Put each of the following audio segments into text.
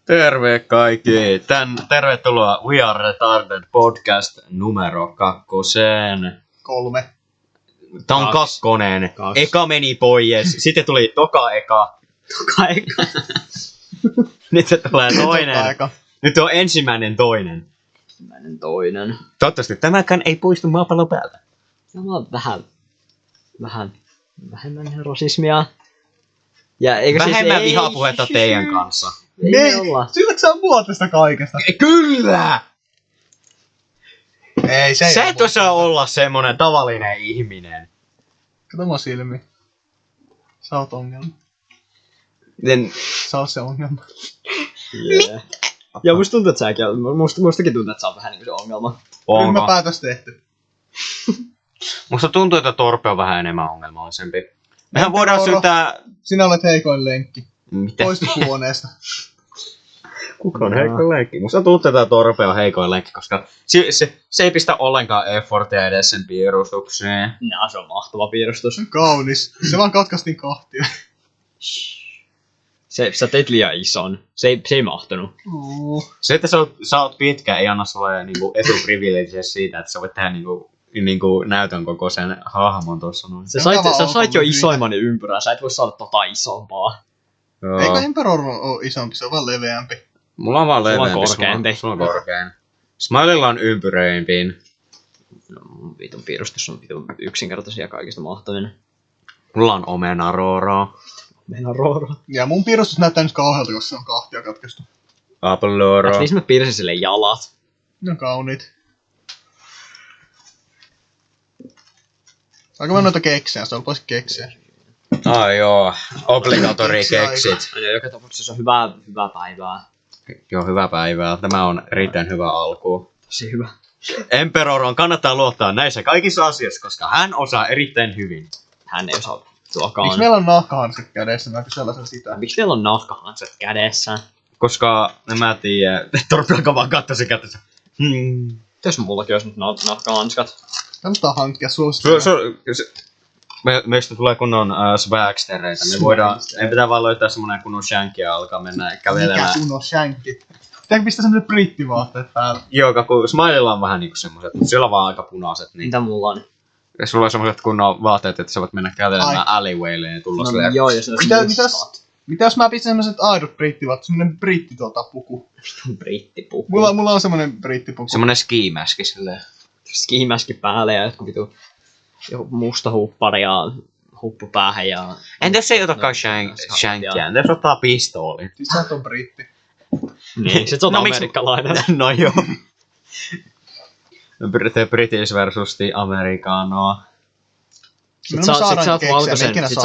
Terve kaikki! Tervetuloa We Are Retarded podcast numero 2. 3. Tää on 2. Eka meni pois, sitten tuli toka eka. Nyt se tulee toinen. Nyt on ensimmäinen toinen. Toivottavasti tämäkään ei poistu maapallon päältä. Tämä on vähän vähemmän rasismia. Ja eikö vähemmän vihapuhetta teidän kanssa. Ei olla. Sylläks sä puhut tästä kaikesta? Kyllä! Ei, se ei sä et osaa olla semmonen tavallinen ihminen. Kato mua silmiin. Sä oot ongelma. Sä oot se ongelma. Yeah. Ja musta tuntuu, että säkin mustakin tuntuu, että sä oot vähän niinku se ongelma. Onko? Ryhmäpäätös tehty. Musta tuntuu, että Torpe on vähän enemmän ongelmallisempi. Mehän Entä voidaan Toro? syyttää... Sinä olet heikoin lenkki. Mitä? Poistu huoneesta. Kuka on heikoin lenkki? Musta tuntuu, että Torpe on heikoin lenkki, koska se ei pistä ollenkaan effortia edes sen piirustukseen. Nää, se on mahtava piirustus. Kaunis. Se vaan katkaistiin kahtia. Sä teit liian ison. Se ei mahtunut. Se, että sä oot pitkä, ei anna sulle niinku etuprivilegiä siitä, että sä voit tehdä niinku näytön kokoisen hahmon tuossa noin. Sä sait jo isoimman ympyrän, sä et voi saada tota isompaa. Joo. Eikö Emperor ole isompi, se on vaan leveämpi. Mulla on vaan leveämpi. Korkeampi. Sulla on korkein. Smilella on ympyröimpiin. No, vitun piirustus on vitun yksinkertaisia kaikista mahtavin. Mulla on omenarooraa. Meillä on roora. Ja mun piirustus näyttää nyt kauhealta, jos se on kahtia katkaistu. Apelloraa. Missä mä piirsin sille jalat? Ne on kauniit. Saanko mä noita keksejä? Se on pois keksejä. Ai joo. Obligatory Keksiaika. keksit. Ja joka tapauksessa on hyvää päivää. Joo, hyvää päivää. Tämä on erittäin hyvä alku. Tosi hyvä. Emperoron kannattaa luottaa näissä kaikissa asioissa, koska hän osaa erittäin hyvin. Hän ei osaa tuokaan. Miksi meillä on nahkahanskat kädessä? Mä kysellä sen sitä. Miksi teillä on nahkahanskat kädessä? Koska, en mä tiedä, Torpi alkaa vaan katsoa sen kätensä. Jos mullakin olisi nyt nahkahanskat. Kannattaa hankkia suositella. Meistä tulee kunnon swagstereitä. Me pitää vaan löytää semmonen kunnon shanky ja alkaa mennä kävelemään. Mikä kunnon shankki? Pitääkö pistää semmoset brittivaatteet päälle? Joo, kun Smilella on vähän niinku semmoset, mutta siellä on vaan aika punaiset. Niin. Mitä mulla on? Ja sulla on semmoset kunnon vaatteet, että sä voit mennä kävelemään alleywaylle ja tulla silleen. Joo, jos ne Mitä jos mä pistän semmoset aidot brittivaatteet? Semmonen puku. brittipuku. Mulla on semmonen brittipuku. Semmonen skimäski silleen. Skimäski päälle ja jotkut vitu musta huppari ja huppu päähän ja... Entä jos ei otakaan shankia? Entä jos ottaa pistooli? Siis sä on britti. Niin, sit sä oot No, miksi- amerikkalainen. No joo. The British versus the Americanoa. Sit sä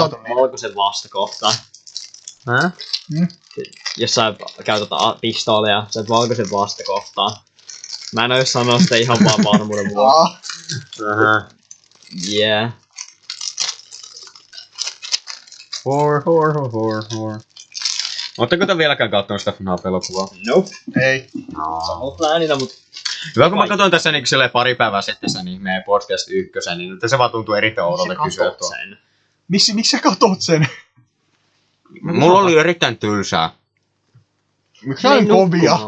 oot valkoisen vastakohta. Häh? Jos sä käytät pistoolia, sä oot valkoisen vastakohtaa. Mä en oo sanoa sitä ihan vaan varmuuden vuoksi. Yeah. Hor. Ootteko te vieläkään kattonut sitä FNAF-elokuvaa? Nope. Ei. Samalla pläänillä, mut... Hyvä, kun mä katsoin tässä niin pari päivää sitten sen meidän podcast 1, niin se vaan tuntuu erittäin oudolta kysyä tuo. sen? Miksi sä katot sen? Mulla oli erittäin tylsää. Miksi nää on kovia?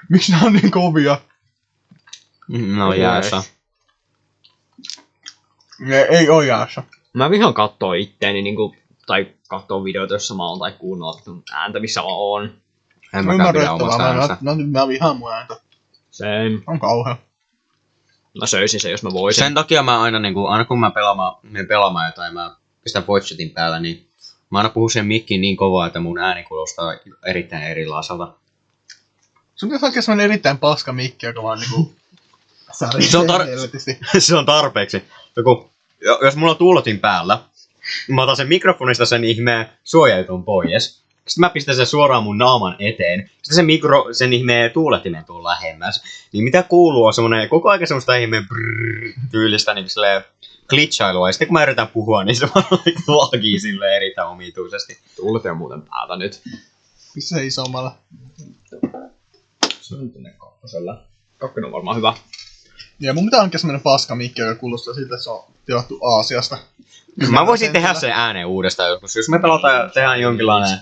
Miksi nää on niin kovia? No jäässä. Ne ei oo jäässä. Mä vihaan kattoo itteeni niinku... Tai kattoo videoita, jossa mä oon tai kuunnella ääntä, missä mä oon. En mäkään pidä omasta äänestä. Mä vihaan mun ääntä. Same. On kauhea. Mä söisin se, jos mä voisin. Sen takia mä aina kun mä pelaamaan jotain, mä pistän voice chatin päällä, niin mä aina puhun sen mikkiin niin kovaa, että mun ääni kuulostaa erittäin erilaiselta. Sun pitäis oikein semmonen erittäin paska mikki, joka vaan niinku... Se on tarpeeksi. Jos mulla on tuuletin päällä, mä otan sen mikrofonista sen ihmeen suojajutun pois. Sitten mä pistän sen suoraan mun naaman eteen. Sitten sen ihmeen tuulettimen tuon lähemmäs. Niin mitä kuuluu on semmonen koko ajan semmoista ihmeen tyylistä niin silleen glitchailua. Ja sitten kun mä yritän puhua, niin se vaan lagii silleen erittäin omituisesti. Tuulet on muuten päältä nyt. Missä se isommalla? Se on tänne kakkosella. Kakkonen on varmaan hyvä. Ja mun pitää hankkia semmonen paska mikki, joka kuulostaa siltä, että se on tilattu Aasiasta. Mä voisin tehdä sen ääneen uudestaan joskus. Jos me tehdään jonkinlainen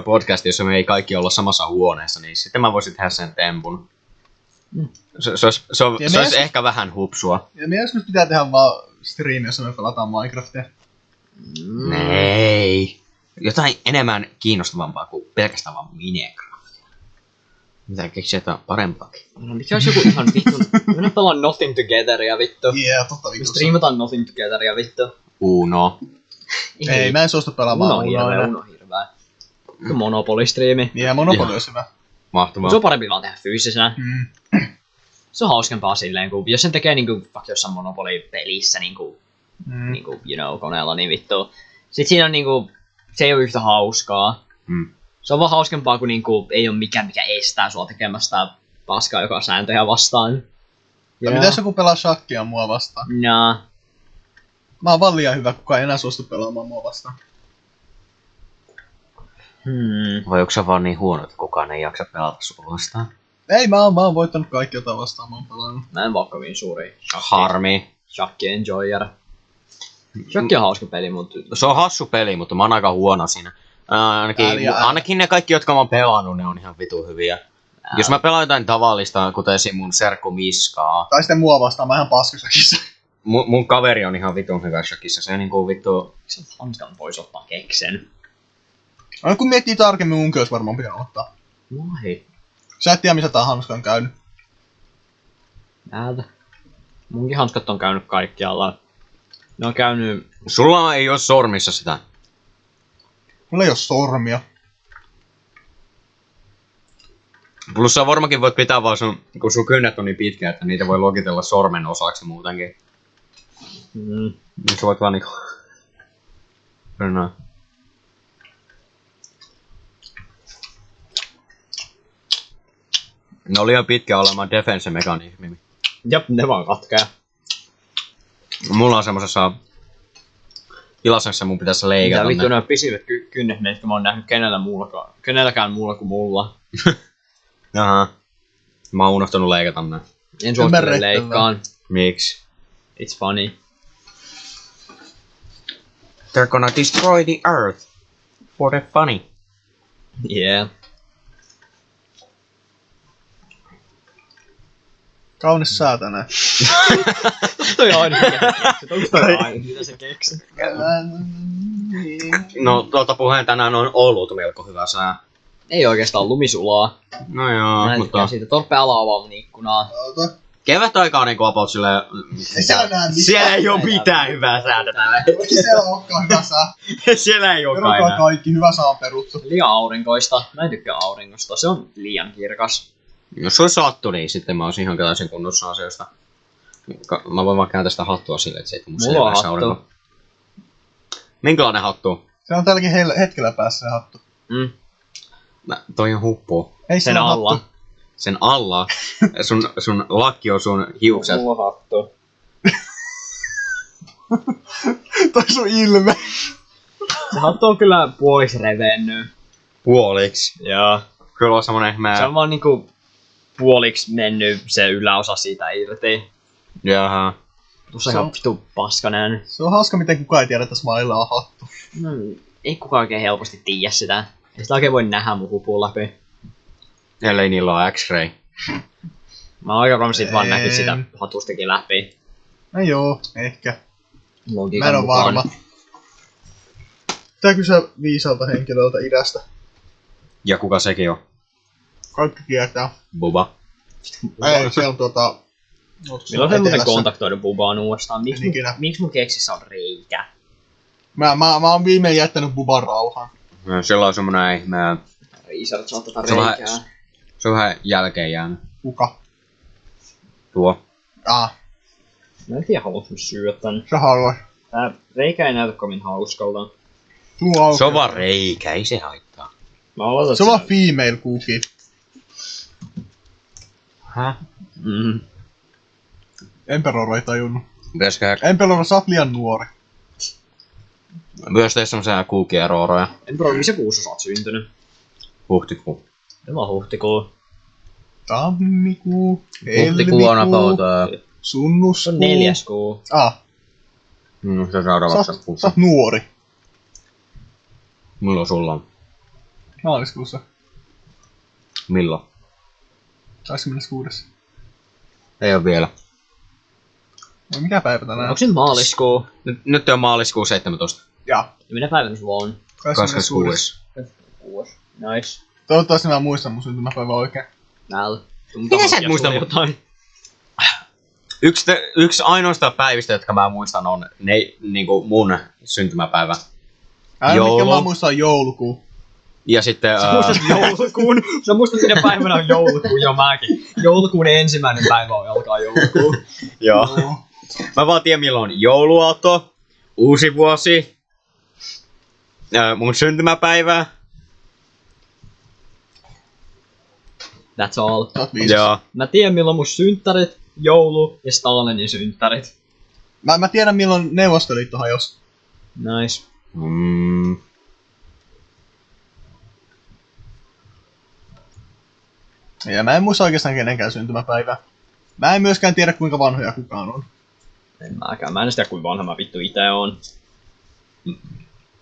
podcast, jossa me ei kaikki olla samassa huoneessa, niin sitten mä voisin tehdä sen tempun. Se olisi ehkä vähän hupsua. Ja me joskus pitää tehdä vaan stream, jossa me pelataan Minecraftia. Ei. Jotain enemmän kiinnostavampaa kuin pelkästään vaan Minecraftia. Mitä keksiä jotain parempaakin? No mikä olisi joku ihan vittu... Mennään pelaan Nothing Togetheria vittu. Totta Me vittu. striimataan Nothing Togetheria vittu. Uno. Ei, mä en suostu pelaamaan Uno hirveä. Monopoly-striimi. Monopoly olisi hyvä. Mahtavaa. Se on parempi vaan tehdä fyysisenä. Mm. Se on hauskempaa silleen, kun jos sen tekee niinku vaikka jossain Monopoly-pelissä niinku, Mm. niinku, you know, koneella, niin vittu. Sit siinä on niinku, se ei oo yhtä hauskaa. Mm. Se on vaan hauskempaa, kun niinku ei oo mikään, mikä estää sua tekemästä paskaa, joka sääntöjä vastaan. Ja mitä jos joku pelaa shakkia mua vastaan? Nää. Mä oon vaan liian hyvä, kukaan ei enää suostu pelaamaan mua vastaan. Vai onko se vaan niin huono, että kukaan ei jaksa pelata sua vastaan? Ei, mä oon voittanut kaikki, jota vastaan mä oon pelannut. Mä en vaan kovin suuri Harmi. shakki enjoyer. Shakki on hauska peli, mutta... Se on hassu peli, mutta mä oon aika huono siinä. Ainakin ne kaikki, jotka mä oon pelannut, ne on ihan vitu hyviä. Jos mä pelaan jotain tavallista, kuten esim. Mun serkku Miskaa. Tai sitten mua vastaan, mä ihan paskasakissa. Mun kaveri on ihan vitun hyvä shakissa. Se on niinku vittu... Se hanskan pois ottaa keksen. Aina kun miettii tarkemmin, munkin olisi varmaan pitänyt ottaa. Vai? Sä et tiedä, missä tää hanska on käynyt. Näältä. Munkin hanskat on käynyt kaikkialla. Ne on käynyt... Sulla ei oo sormissa sitä. Mulla ei oo sormia. Plus sä varmaankin voit pitää vaan kun sun kynnet on niin pitkä, että niitä voi logitella sormen osaksi muutenkin. Niin sä voit vaan niinku... No. Ne oli ihan pitkä olemaan defense-mekanismi. Jop, ne vaan katkee. Mulla on semmosessa... Tilasessa mun pitäisi leikata Mitä vittu ne. ne on pisivät kynnet, mitkä mä oon nähnyt kenelläkään muulla kuin mulla. Jaha. Mä oon unohtanut leikata ne. En suosittele leikkaan. Miksi? It's funny. They're gonna destroy the earth. For the funny. Yeah. Kaunis saatana. Toi aina keksit. Onks toi aina, mitä se keksi? No puheen tänään on ollut melko hyvä sää. Ei oikeastaan lumisulaa. No joo, Mä en mutta... tykkää siitä. Torppe ala avaa mun ikkunaa. Kevätaika on niinku about silleen... Ei siellä näe mitään. Siellä ei oo mitään hyvää säätä tällä Ei siellä olekaan hyvä sää. Siellä ei oo Perukaa enää. kaikki, hyvä saa on peruttu. Liian aurinkoista. Mä en tykkää auringosta. Se on liian kirkas. Jos se olisi sattu, niin sitten mä olisin ihan täysin kunnossa asioista. Mä voin vaan kääntää sitä hattua silleen, että se ei tule Mulla on selväksi hattu. aurinko. Minkälainen hattu? Se on tälläkin hetkellä päässä se hattu. Toi on huppu. Ei Sen se on alla. hattu. Sen alla. sun lakki on sun hiukset. Mulla on hattu. Toi sun ilme. Se hattu on kyllä pois revennyt. Puoliksi. Joo. Kyllä on semmonen Se on vaan niinku puoliksi mennyt se yläosa siitä irti. Jaha. Tuossa Se ihan on- vitu paskanen. Se on hauska, miten kukaan ei tiedä, että Smilella on hattu. No, ei kukaan oikein helposti tiedä sitä. Ei sitä oikein voi nähdä mun hupun läpi. Ellei niillä on X-ray. Mä oon aika varma siitä vaan näkyy sitä En. hatustakin läpi. No joo, ehkä. Logiikan Mä en oo mukaan. varma. Pitää kysyä viisalta henkilöltä idästä. Ja kuka sekin on? Kaikki tietää. Buba. Ei, se on Milloin se muuten etelässä. kontaktoida Bubaan uudestaan? En ikinä. Miksi mun keksissä on reikä? Mä oon viimein jättänyt Buban rauhaan. No, sillä on semmonen ihme... Research on tätä Se on reikää. Se on vähän jälkeen jäänyt. Kuka? Tuo. Mä en tiedä haluatko mä syödä tän. Sä haluat. Tää reikä ei näytä kovin hauskalta. Tuu auki. Se on vaan reikä, ei se haittaa. Mä aloitan Se on vaan female cookie. Häh? Emperor ei tajunnut. Pitäisikö Emperor, sä oot liian nuori. myös tehdä semmosia cookie-rooroja? En tiedä, missä kuussa sä oot syntynyt. Huhtikuu. Tämä on huhtikuu. Tammikuu. Huhtikuu on Helmikuu. about... Se Sunnuskuu. on 4. kuu. Se seuraavaksi Sä oot nuori. Milloin sulla on? Maaliskuussa. Milloin? 26. Ei oo vielä. No mikä päivä tänään? Onko se maaliskuu? Nyt on maaliskuun 17. Ja. Minä päivänä sulla on? 26. 6. Nice. Toivottavasti mä muistan mun syntymäpäivän oikein. Näillä. Miten sä et muista jotain? Yksi ainoista päivistä, jotka mä muistan, on niinku mun syntymäpäivä. Mikä mä muistan joulukuu. Ja sitten... Sä muistat joulukuun? Sä muistat minä päivänä on joulukuu, jo mäkin. Joulukuun ensimmäinen päivä alkaa joulukuu. Joo. Mä vaan tiedän milloin on jouluaatto, uusi vuosi, mun syntymäpäivä. That's all. Joo. Mä tiedän milloin mun synttärit, joulu ja Stalinin synttärit. Mä tiedän milloin Neuvostoliitto hajosi. Nice. Ja mä en muista oikeastaan kenenkään syntymäpäivää. Mä en myöskään tiedä kuinka vanhoja kukaan on. En mäkään. Mä en tiedä kuinka vanha mä vittu ite on.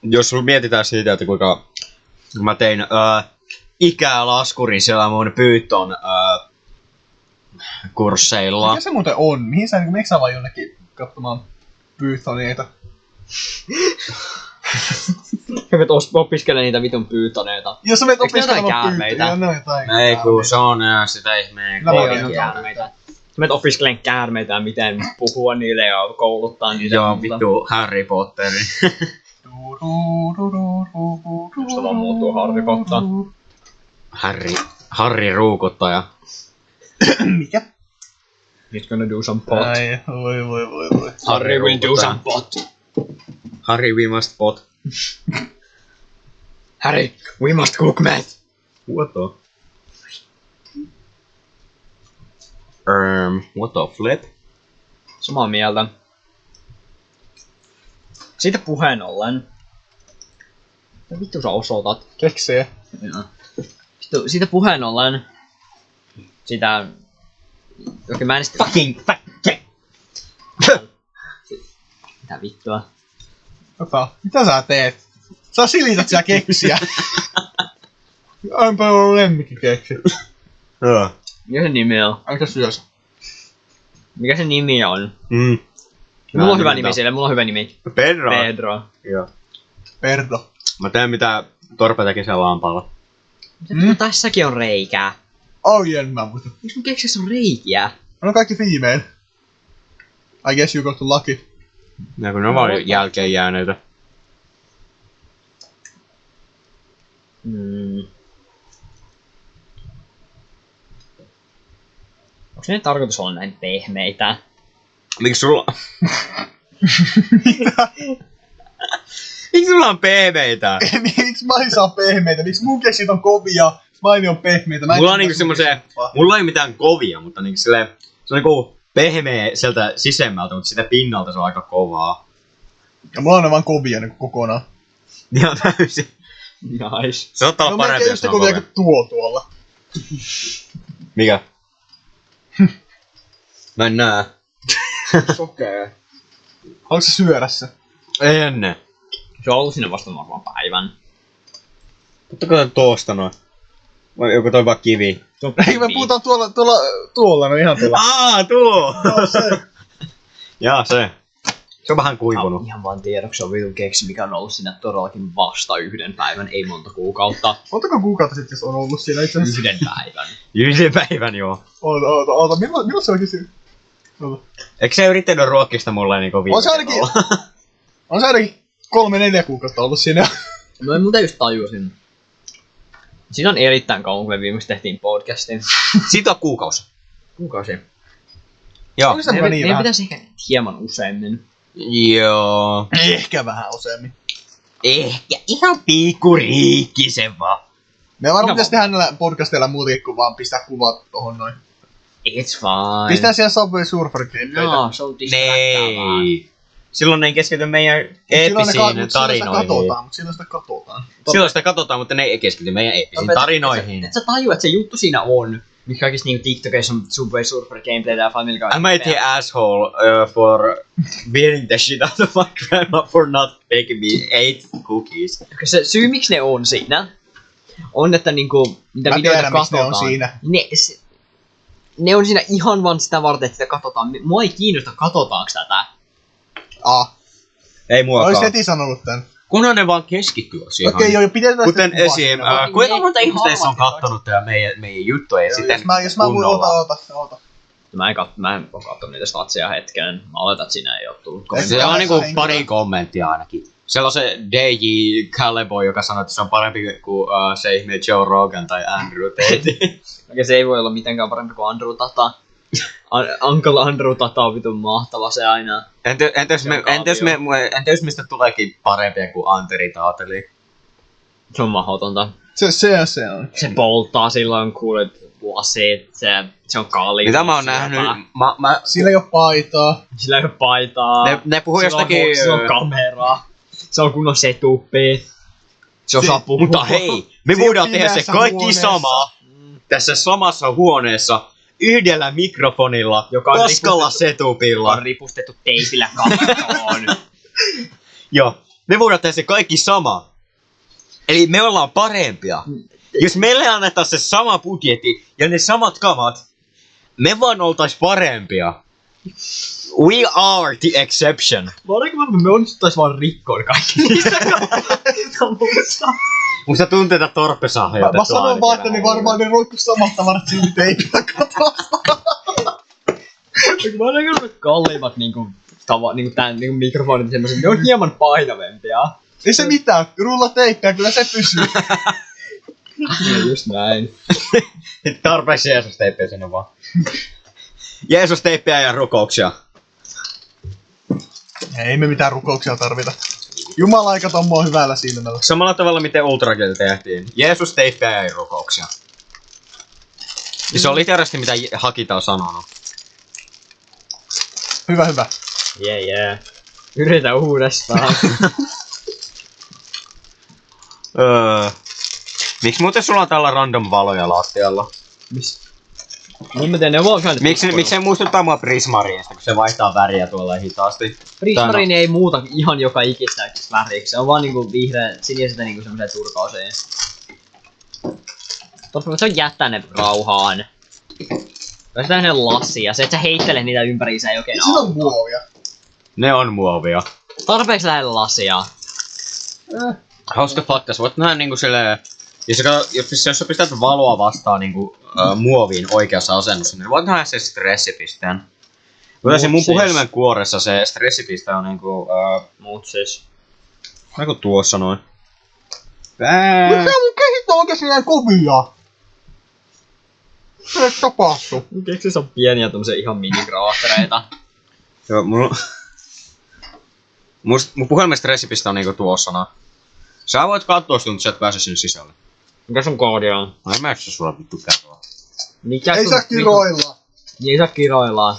Jos mietitään siitä, että kuinka mä tein ikälaskurin siellä mun Python kursseilla. Mikä se muuten on? Mihin sä miksi sä vaan jonnekin katsomaan Pythoneita? Mä opiskelen niitä vitun pyytoneita. Jos sä menet Eikö ne jotain opiskelemaan käärmeitä? Joo, ne on jotain Ei kun se on sitä ihmeen Nämä on korkeaa. Käärmeitä. Mä opiskelen käärmeitä ja miten puhua niille ja kouluttaa niitä. Joo, vittu Harry Potteri. Musta vaan muuttuu Harry Potter. Harry Ruukuttaja. Mikä? He's gonna do some pot. Ai, voi. Harry will do some pot. Harry we must pot. Harry, we must cook meth. What the? What the flip? Samaa mieltä. Siitä puheen ollen. Mitä vittu sä osoitat? Keksee. Vittu, siitä puheen ollen. Sitä... Jokin mä en sitten... Fucking Mitä vittua? Mitä sä teet? Sä silität siellä keksiä. Onpa ollut lemmikkikeksi. Joo. Mikä se nimi on? Aika syösä. Mikä se nimi on? Mm. Mulla on hyvä nimi sille, mulla on hyvä nimi. Pedro. Pedro. Joo. Perdo. Mä teen mitä Torpe teki siellä lampaalla. Mitä tässäkin on reikää? En mä muista. Miksi mun keksissä on reikiä? On kaikki female. I guess you got to lucky. Ja kun ne on vaan jälkeen jääneitä. Onko ne tarkoitus olla näin pehmeitä? Miksi sulla... Mitä? Miksi sulla on pehmeitä? Miksi mä saa pehmeitä? Miksi mun keksit on kovia? Maini on pehmeitä. Mulla on niinku semmosia... Mulla ei mitään kovia, mutta niinku silleen... Se on niinku pehmeä sieltä sisemmältä, mutta sitä pinnalta se on aika kovaa. Ja mulla on ne vaan kovia niinku kokonaan. Ihan täysin. Nice. Se ottaa No parempi, melkein jos yhtä on kovia kovia. kuin tuo tuolla. Mikä? Mä en näe. Okei. Haluatko sä syödä se? En. Se on ollut sinne vasta varmaan päivän. Ottakaa tuosta noin. Vai joku toi vaan kivi. Ei, me puhutaan tuolla, no ihan tuolla. Tuo! Joo, se. Jaa, se. Se on vähän kuivunut. Ihan vaan tiedoksi on vitun keksi, mikä on ollut siinä todellakin vasta yhden päivän, ei monta kuukautta. Montako kuukautta sitten, jos on ollut siinä itse asiassa? Yhden päivän. Yhden päivän, joo. Oota. Milloin se oikeesti? Oota. Eikö se yrittänyt ruokkista mulle niinku viime On se ainakin 3-4 kuukautta ollut siinä. No en muuten just tajusin. Siinä on erittäin kauan, kun me viimeksi tehtiin podcastin. Siitä on kuukausi. Kuukausi. Joo. Onko se Meidän niin vähän? pitäisi ehkä hieman useammin. Joo. Ehkä vähän useammin. Ehkä ihan pikkuriikkisen vaan. Me varmaan Ihan pitäisi tehdä näillä podcasteilla muutakin kuin vaan pistää kuvat tohon noin. It's fine. Pistää siellä Subway Surfer gameplaytä. No, se on distractavaa. Ei. Silloin ei keskity meidän eeppisiin tarinoihin. Silloin sitä katsotaan. Silloin sitä katsotaan, mutta ne ei keskity meidän eeppisiin tarinoihin. Et sä tajua, että se juttu siinä on. Mikä kaikissa niinku TikTokissa on Subway Surfer gameplaytä ja Family Guy. Am I the asshole for beating the shit out of my grandma for not making me 8 cookies? Se syy miksi ne on siinä on, että niinku, mitä Mä videoita tiedän, miksi ne katsotaan. on siinä. Ne on siinä ihan vaan sitä varten, että sitä katsotaan. Mua ei kiinnosta, katsotaanko tätä. Ei Olis muakaan. heti sanonut tän. Kunhan ne vaan keskittyä siihen. Okei, joo, jo pidetään Kuten sitä kuvaa esim. siinä. Kuinka monta Niin, ihmistä edes on harvasti kattonut tää meidän juttuja ja Joo, sitten jos mä voin, ota. Mä en oo kattonut niitä statsia hetken. Mä oletan, että siinä ei oo tullut. Ei, siellä on niinku Henkilö. pari kommenttia ainakin. Siellä on se DJ Caleboy, joka sanoi, että se on parempi kuin se ihme Joe Rogan tai Andrew Tate. Okei, se ei voi olla mitenkään parempi kuin Andrew Tata. Uncle Andrew Tata on vitun mahtava se aina. Entä jos mistä tuleekin parempia kuin Anteri Taateli? Se on mahdotonta. Se on. Se polttaa silloin, kuulet lasit, se on kallis. Mitä mä oon nähnyt? Sillä ei oo paitaa. Sillä ei oo paitaa. Ne puhuu Sillä on- jostakin... Se on kamera. Se on kunnon setuppi. Se osaa puhua. Mutta hei, me Se voidaan on tehdä se pimeässä kaikki huoneessa. sama tässä samassa huoneessa yhdellä mikrofonilla, Joka on paskalla ripustettu- setupilla. On ripustettu teipillä kattoon. Joo, me voidaan tehdä se kaikki sama. Eli me ollaan parempia. Jos meille annetaan se sama budjetti ja ne samat kamat, me vaan oltais parempia. We are the exception. Voidaanko me onnistuttais vaan rikkoon kaikki niistä kamuista? Musta tuntuu, että torppe saa Mä sanon vaan, että ne varmaan ne roikkuu samat tavarat siinä teipillä katosta. Mä oon näkynyt kalliimmat niinku mikrofonit semmoset, ne on hieman painavempia. Ei se mitään, rulla teippiä, kyllä se pysyy. No just näin. Tarpeeksi Jeesus-teippiä sinne vaan. Jeesus-teippiä ja rukouksia. Ei me mitään rukouksia tarvita. Jumala aika tommoa hyvällä silmällä. Samalla tavalla miten Ultrakill tehtiin. Jeesus-teippiä ja rukouksia. Ja se on literaasti mitä Hakita on sanonut. Hyvä. Yeah. Yritä uudestaan. Miksi muuten sulla on tällä random valoja lattialla? Niin mä teen, ne on vaan käynyt. Miksi se muistuttaa mua Prismariasta, kun se vaihtaa väriä tuolla hitaasti? Prismarin ei muuta ihan joka ikistä väriksi. Se on vaan niinku vihreä, siniset ja niinku semmoset turkausia. Totta se on jättää ne rauhaan. Jos tehdään ne lassia, se et sä heittele niitä ympäriinsä ei oikein Sillä on muovia. Ne on muovia. Tarpeeksi lähellä lasia. Hauska fakta, sä voit nähdä niinku silleen... Jos sä pistät valoa vastaan niinku muoviin oikeassa asennossa, niin voit nähdä se stressipisteen. Mutta se mun siis. puhelimen kuoressa se stressipiste on niinku... Mut siis. Niinku tuossa noin. Miksi mun kehit on oikeesti näin kovia? Se ei tapahtu. Miksi se on pieniä tommosia ihan minikraattereita? Joo, mun puhelimen stressipiste on niinku tuossa noin. Sä voit katsoa sitä, mutta sä et pääse sinne sisälle. Mikä sun koodi on? No ei mä eikö se sulla vittu kertoa. Mikä Ei sun saa kiroilla. Niin ei saa kiroilla.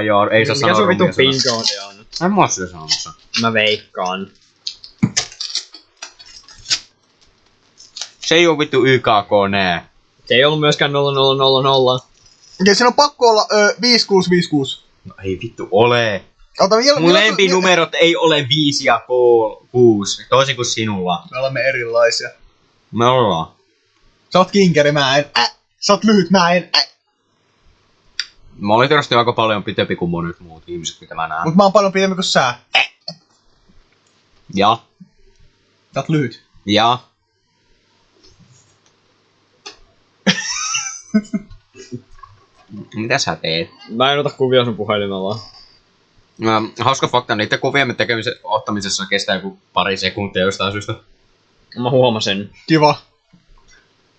Joo, ei saa Mikä sanoa sun vittu rummia pin sanoa. koodi on? En mä oo sitä sanomassa. Mä veikkaan. Se ei oo vittu YKK nee. Se ei ollut myöskään 0000. Okei, siinä on pakko olla 5656. No ei vittu ole. Ota vielä... Mun lempinumerot ei ole 5 ja 6, toisin kuin sinulla. Me olemme erilaisia. Me ollaan. Sä oot kinkeri, mä en. Sä oot lyhyt, mä en. Mä olin tietysti aika paljon pitempi kuin monet muut ihmiset, mitä mä näen. Mut mä oon paljon pidempi kuin sä. Ja. Sä oot lyhyt. Ja. Mitä sä teet? Mä en ota kuvia sun puhelimella. Hauska fakta, niiden kuvien tekemisen ottamisessa kestää joku pari sekuntia jostain syystä. Mä huomasin. Kiva.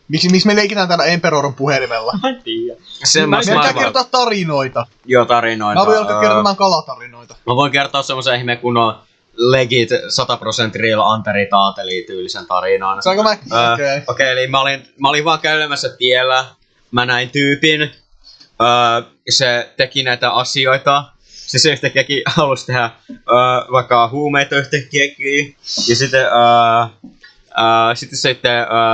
Miksi me leikitään täällä Emperoron puhelimella? Mä en tiedä. Semmois Meidän pitää maailmaa. kertoa tarinoita. Joo, tarinoita. Mä voin alkaa kertomaan kalatarinoita. Mä voin kertoa semmosen ihmeen kunnon legit 100% real Anteri Taateli tyylisen tarinan. Saanko mä? Okei, eli mä olin vaan kävelemässä tiellä. Mä näin tyypin. Se teki näitä asioita. Se yhtäkkiäkin halusi tehdä vaikka huumeita yhtäkkiäkin. Ja sitten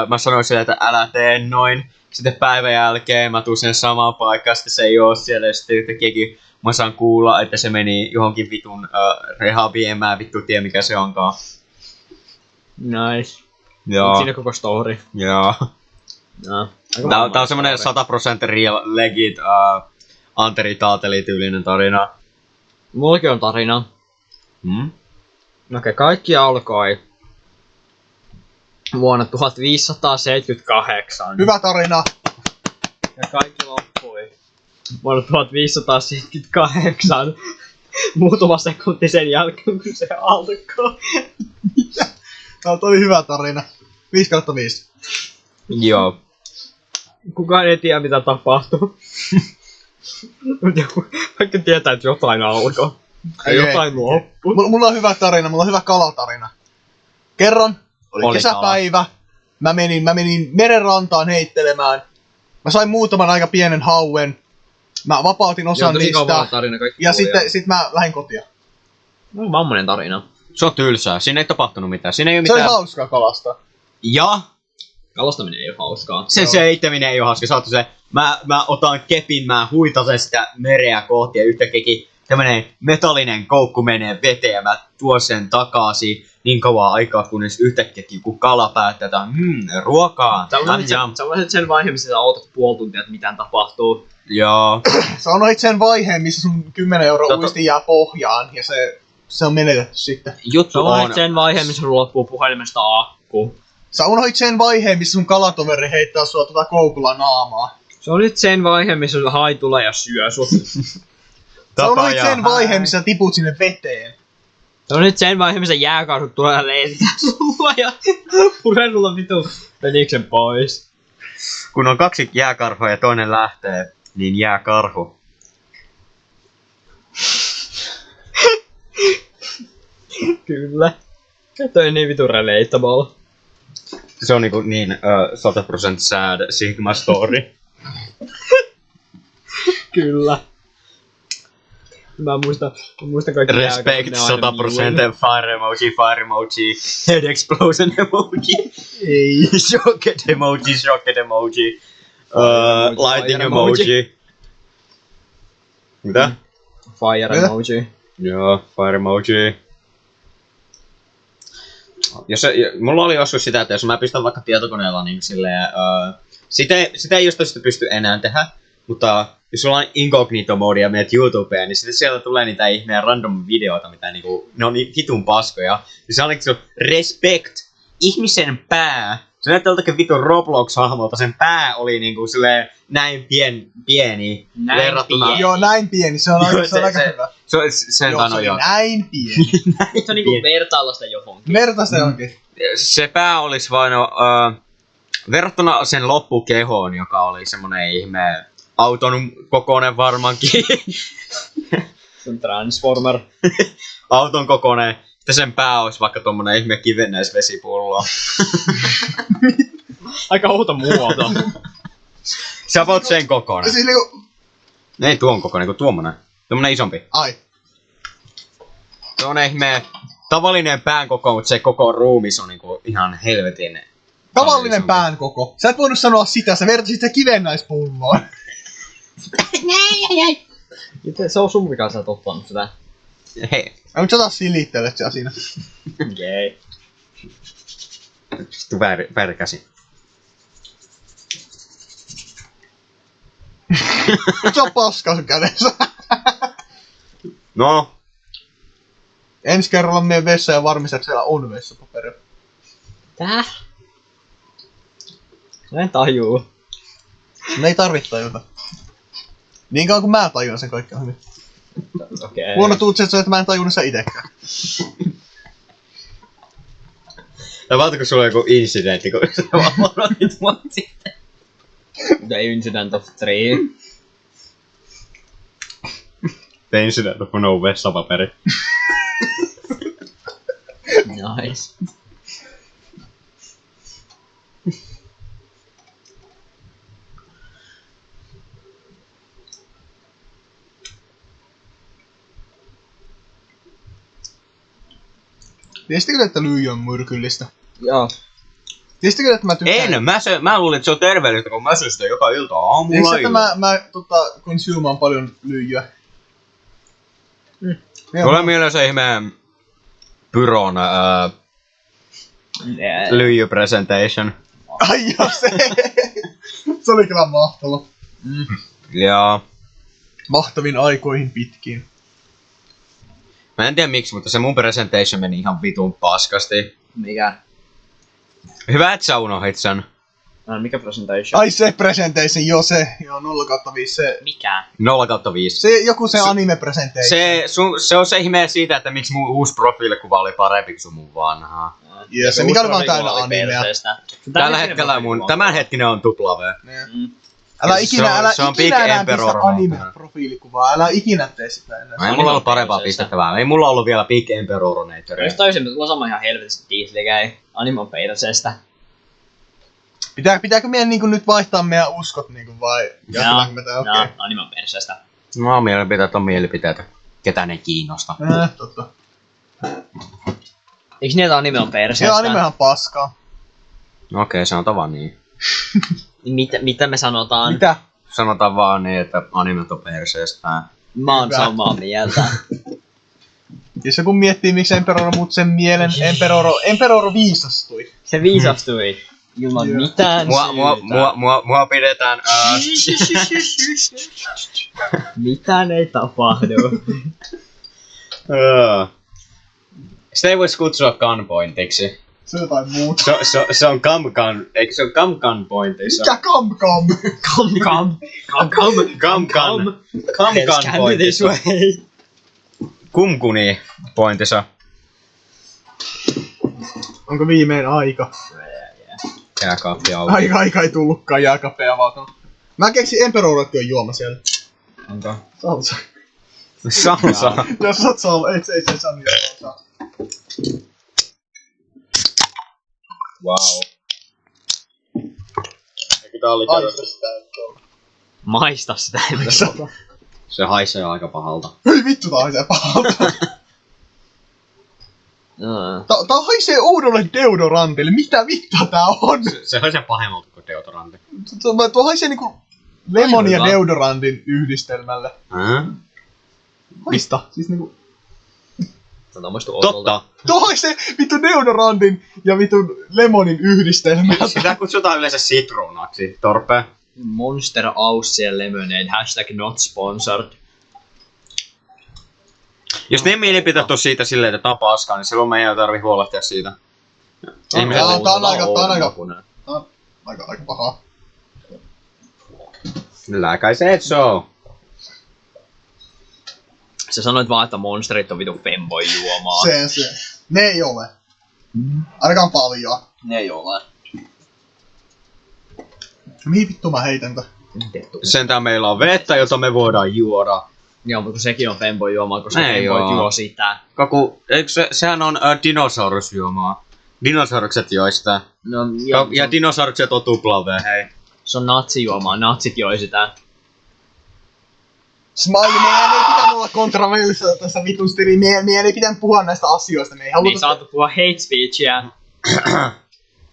mä sanoin sille, että älä tee noin. Sitten päivän jälkeen mä tuun sen samaan paikkaan, sitten se ei oo siellä. Ja sitten yhtäkkiäkin mä saan kuulla, että se meni johonkin vitun rehabiin. En mä vittu tiedä mikä se onkaan. Nice. Joo. Siinä koko story. Joo. No. Tää on semmonen 100% real, legit, Anteri Taateli-tyylinen tarina. Mullakin on tarina. Okei, kaikki alkoi vuonna 1578. Hyvä tarina. Ja kaikki loppui vuonna 1578. Muutama sekunti sen jälkeen, kun se alkoi. Tää oli hyvä tarina. 5/5. Joo. Kukaan ei tiedä mitä tapahtuu. Vaikka tietää, että jotain alkoi. Ja jotain loppui. Mulla on hyvä tarina, mulla on hyvä kalatarina. Kerran oli kesäpäivä. Mä menin merenrantaan heittelemään. Mä sain muutaman aika pienen hauen. Mä vapautin osan niistä. Tarina, ja sitten mä lähdin kotia. No, vammainen tarina. Se on tylsää. Siinä ei tapahtunut mitään. Siinä ei oo Se mitään. oli hauskaa kalasta. Ja Kalastaminen ei oo hauskaa. se seittäminen ei oo hauska. Saattu se. Mä otan kepin, mä huitasen sitä mereä kohti ja yhtäkkiä tämmönen metallinen koukku menee veteen ja mä tuon sen takaisin niin kauan aikaa, kunnes yhtäkkiä joku kala päättää, että ruokaa. Sä olisit sen vaiheen, missä sä ootat puoli tuntia, että mitään tapahtuu. Joo. Sanoit sen vaiheen, missä sun 10 € uisti jää pohjaan ja se on menetetty sitten. Sä Juttu on. unohdit sen vaiheen, missä sulla loppuu puhelimesta akku. Sä unohdit sen vaiheen, missä sun kalatoveri heittää sua koukulla naamaa. Se on nyt sen vaiheen, missä hai tulee ja syö sut. Sä unohdit sen vaiheen, missä sä tiput sinne veteen. Se on nyt sen vaiheen, missä jääkarhut tulee ja leisitää sua ja puree sulla vitu peniksen pois. Kun on 2 jääkarhua ja toinen lähtee, niin jää karhu. Kyllä. Toi on niin vitu relatable. Se on niin 100% sad Sigma story. Kyllä. Mä muistan kaikki Respect 100% fire emoji, head explosion emoji, Ei. shocked emoji, lighting emoji. Mitä? Fire emoji. Joo, fire emoji. Mulla oli joskus sitä, että jos mä pistän vaikka tietokoneella niin silleen, sitä ei jostain pysty enää tehdä, mutta jos sulla on incognito-modi ja menet YouTubeen, niin sitten sieltä tulee niitä ihmeen random videoita, mitä niinku, ne on niin hitun paskoja. Ja se on niinku respect, ihmisen pää. Se näyttää joltakin vitun Roblox-hahmolta, sen pää oli niinku silleen näin pieni Näin verrattuna. pieni. Joo, näin pieni, se on aika hyvä. Se Joo, se oli näin pieni. Se on niinku vertailla sitä johonkin. Verta se onkin. Se pää olisi vain verrattuna sen loppukehoon, joka oli semmonen ihme auton kokoinen varmaankin. Se on Transformer. Auton kokoinen. Sitten sen pää olisi vaikka tommonen ihme kivennäisvesipullo. Aika outo muoto. Sä voit sen kokoinen. Siis niinku... Ei tuon kokoinen, kun tuommoinen. Tommonen isompi. Ai. Tommonen ihme tavallinen pään koko, mutta se koko ruumis on niinku ihan helvetin. Tavallinen pään koko. Sä et voinut sanoa sitä, sä vertasit sitä kivennäispulloon. Miten se on sun vika, sä et ottanut sitä? Hei. Mut sä taas silittelet sitä siinä. Jei. Sitten väärin käsi. Mut se on paska sun kädessä. No. Ensi kerralla mene vessaan ja varmistat, että siellä on vessapaperi. Tää? Mä en tajuu. Me ei tarvitse tajuta. Niin kauan kuin mä tajun sen kaikki on hyvin. Okei. Huono tuutsi, että mä en tajunnut sen itekään. Ja vaatako sulla joku incidentti, kun sä vaan varoitit mua sitten. The Incident of 3. The incident of no vessapaperi. Nice. Tiesittekö, että lyijy on myrkyllistä? Joo. Tiesittekö, että mä tykkään... Mä luulin, että se on terveellistä, kun mä syön sitä joka ilta aamulla. Eikö se, että mä consumaan paljon lyijyä? Tulee mieleen se ihmeen pyron Lyijy presentation. Ai joo, se oli kyllä mahtava. Joo. Mahtavin aikoihin pitkin. Mä en tiedä miksi, mutta se mun presentation meni ihan vitun paskasti. Mikä? Hyvä, et sä unohit sen. Mikä presentation? Ai se presentation, joo se, joo 0/5 se. Mikä? 0/5. Se joku se anime presentation. Se on se ihme siitä, että miksi mun uusi profiilikuva oli parempi kuin sun mun vanhaa. Ja se mikä oli vaan täynnä animea. Tällä hetkellä mun tämänhetkinen on W. Älä ikinä Big enää Emperor pistä anime-profiilikuvaa, älä ikinä tee sitä enää. Ei mulla ollut parempaa pistettävää. Ei mulla ollut vielä Big Emperoronator. Jos toisin, mutta tulla sama ihan helvetisti diislikei. Animon peidasestä. Pitääkö meidän niinku nyt vaihtaa meidän uskot niinku vai jatketaanko me tää okei? Animon perseestä. No mielipiteet on mielipiteitä. Ketään ei kiinnosta. Totta. Eiks niitä anime on Se perseestä? animehan paskaa. Okei, sanotaan vaan niin. Mitä me sanotaan? Mitä? Sanotaan vaan niin, että animet on perseestä. Mä oon Hyvä. samaa mieltä. Jos joku miettii miksi Emperoro muut sen mielen, Emperoro viisastui. Se viisastui. Ilman Joo. mitään syytä. Mua pidetään... Mitään ei tapahdu. Sitä ei vois kutsua gunpointiksi. Se on jotain muuta. Se on gun, eikö se on gunpointissa? Mikä kam? Let's come this way. Kumkuni pointissa. Onko viimein aika? Jääkaappi auki. Aika ei tullutkaan jääkappia avautunut. Mä keksin Emperorokin on juoma siellä. Onko? Salsa. Salsa. Jos sä oot salsa, ei se saa niitä salsaa. Wow. Eikö tää oli Maista sitä. Se haisee aika pahalta. Hyi vittu, tää haisee pahalta. Tää haisee oudolle deodorantille. Mitä vittua tää on? Se haisee pahemmalta kuin deodorantti. Tuo haisee niinku lemon ja Hyvä. deodorantin yhdistelmälle. Haista. Siis niinku... Totta. Tuo haisee vittu deodorantin ja vittu lemonin yhdistelmältä. Sitä kutsutaan yleensä sitruunaksi, Torpe. Monster Aussie Lemonade. #not sponsored. Jos ne mielipiteet on siitä silleen, että tää on paskaa, niin silloin meidän ei tarvi huolehtia siitä. Ihmiset Tää on aika Aika pahaa. Like I said so. Sä sanoit vaan, että monsterit on vitu femboy juomaa. Se. Ne ei ole. Ainakaan paljon. Ne ei ole. Mihin vittu mä heitän tää? Sentään meillä on vettä, jota me voidaan juoda. Joo, mutta sekin on femboy juomaa, koska Ei femboy oo. juo sitä. Eikö sehän on dinosaurusjuomaa. Dinosaurukset joi sitä. No, Ja dinosaurukset on tuplave, hei. se on natsijuomaa, natsit joi sitä. Smiley, meidän ei pitänyt olla kontroversiota tässä vitun stiri. Meidän ei pitänyt puhua näistä asioista. Me ei Niin haluta... saatu puhua hate speechia.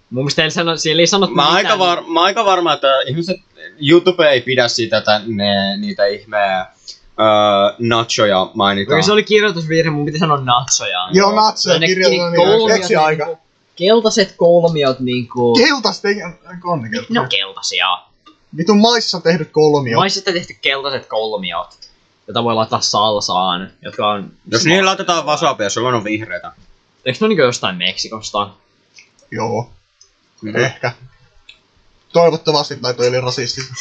Mun mielestä siellä ei sanottu Mä mitään. aika varma, että ihmiset YouTube ei pidä siitä, että niitä ihmeä nachoja mainitaan. Oikein se oli kirjoitusvirhe, mun piti sanoa natsoja. Joo, natsoja kirjoitan niin. Keksi aika. Keltaiset kolmiot niinku... Keltaista ei... On ne keltaisia. Ne on keltaisia. Vitun maissa tehdyt kolmio. Maisista tehty keltaiset kolmiot, jota voi laittaa salsaan, jotka on... Jos niihin laitetaan wasabia, silloin on vihreitä. Eikö ne ole niinku jostain Meksikosta? Joo. Ehkä. Toivottavasti tai toi oli rasistista.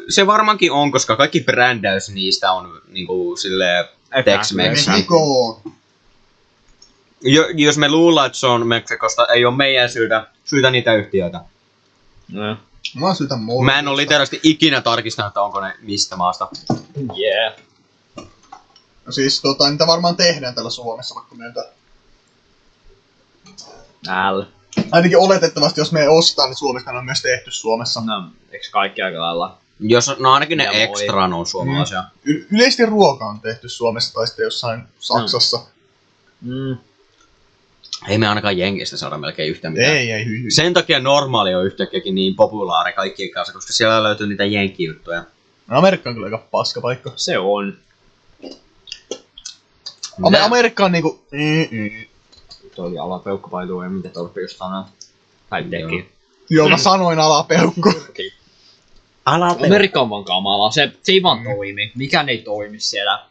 Se varmaankin on, koska kaikki brändäys niistä on niinku silleen Tex-Mex. Meksiko. Jos me luullaan, että se on Meksikosta, ei ole meidän syytä niitä yhtiöitä. No. Mä syytän mua. Mä en ole literasti ikinä tarkistanut, että onko ne mistä maasta. Yeah. Siis niitä varmaan tehdään täällä Suomessa, vaikka myöntää. Ainakin oletettavasti, jos me ostaa, niin Suomesta ne on myös tehty Suomessa. No, eiks kaikki aika lailla? No ainakin ne Ja voi. extra on suomalaisia. Yleisesti ruoka on tehty Suomessa tai sitten jossain Saksassa. Ei me ainakaan Jenkistä saada melkein yhtään mitään. Ei hyi. Sen takia normaali on yhtäkkiäkin niin populaari kaikkien kanssa, koska siellä löytyy niitä jenkkijuttuja. Amerikka on kyllä aika paska paikka. Se on. Mitä? Amerikka on niinku... Tuo oli alapeukkupailu ja mitä Torppi just sanoi. Tai teki. Joo, mä sanoin alapeukku. Amerikka on vaan kamala, se ei vaan toimi. Mikään ei toimi siellä.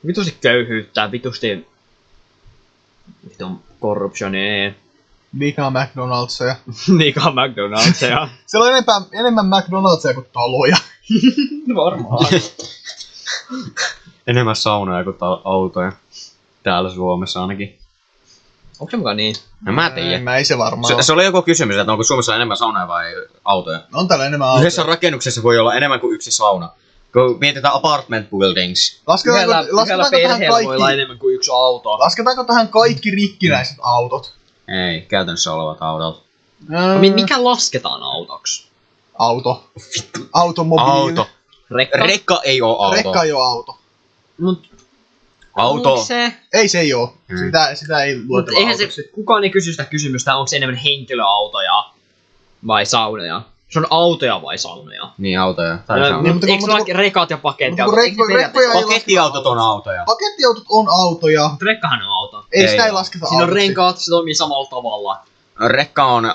Vitusti köyhyyttä, vitusti... Vitun korruptionia. Liikaa McDonald'sia. Liikaa McDonald'sia. Siellä on enemmän McDonald'sia kuin taloja. Varmaan. Enemmän saunoja kuin autoja. Täällä Suomessa ainakin. Onko se mukaan niin? No mä tiedän. Ei se varmaan ole. Se oli joku kysymys, että onko Suomessa enemmän saunoja vai autoja? On täällä enemmän autoja. Yhdessä rakennuksessa voi olla enemmän kuin yksi sauna. Kun mietitään apartment buildings. Lasketaanko tähän voi olla kaikki, enemmän kuin yksi auto. lasketaanko tähän kaikki rikkinäiset autot? Ei, käytännössä olevat autot. Mikä lasketaan autoksi? Auto. Automobiili. Auto. Rekka ei oo auto. Rekka ei oo auto. Mut Auto. onko se? Ei se ei oo. Sitä ei Mut luotella eihän se, autoksi. kukaan ei kysy sitä kysymystä, onko se enemmän henkilöautoja vai saunoja? Se on autoja vai saunoja? Niin, autoja. Tai No, sauna. mutta eikö kun- sulla rekat ja pakettiautot? mutta Eikö ne periaatteessa- rekkoja ei Pakettiautot on autoja. Pakettiautot on autoja. Mut rekkahan on auto. Ei Ei sitä ei oo. lasketa Siinä on autoksi. renkaat, se toimii samalla tavalla. Rekka on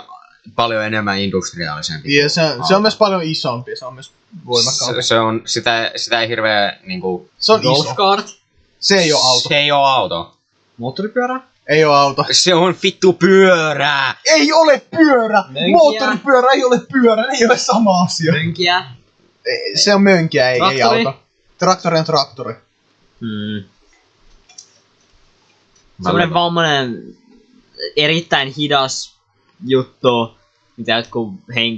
paljon enemmän industriaalisempi. Ja se on myös paljon isompi, se on myös voimakkaampi. Se on, sitä ei hirveä niinku... Se on iso. Golfkart, Se ei oo auto. Se ei oo auto. moottoripyörä, Ei oo auto. Se on vittu pyörää! Ei ole pyörä! Mönkiä. Moottoripyörä ei ole pyörä, ne ei ole sama asia. mönkiä. Se on mönkiä, ei Traktori. auto. Traktori on traktori. Semmoinen vammainen, erittäin hidas juttu, mitä jotkut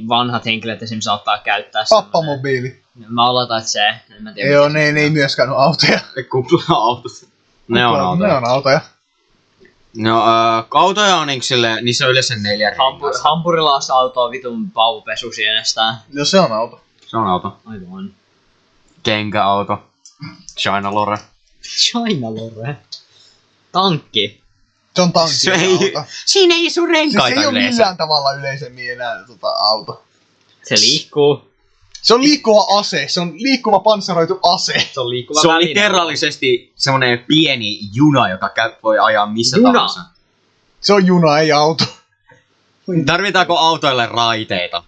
vanhat henkilöt esimerkiksi saattaa käyttää. Pappamobiili. Mä oletan, että se. En mä tiedä. Joo, ne ei myöskään ole autoja. Kupla-autot. Ne on autoja. Ne on autoja. No, autoja on niinku silleen, niissä on yleensä 4 rengasta. Hampurilaisauto on vitun paupesu sienestään. No se on auto. Se on auto. Aivan. Kenkäauto. China Lore. China Lore. Tankki. Se on tankki Se ei, auto. siinä ei isu Siis se renkaita ei ole yleensä. millään tavalla yleisemmin enää auto. Se liikkuu. Se on liikkuva ase. Se on liikkuva panssaroitu ase. Se on liikkuva Se on väline. literaalisesti semmonen pieni juna, jota voi ajaa missä Juna? tahansa. Se on juna, ei auto. Tarvitaanko autoille raiteita?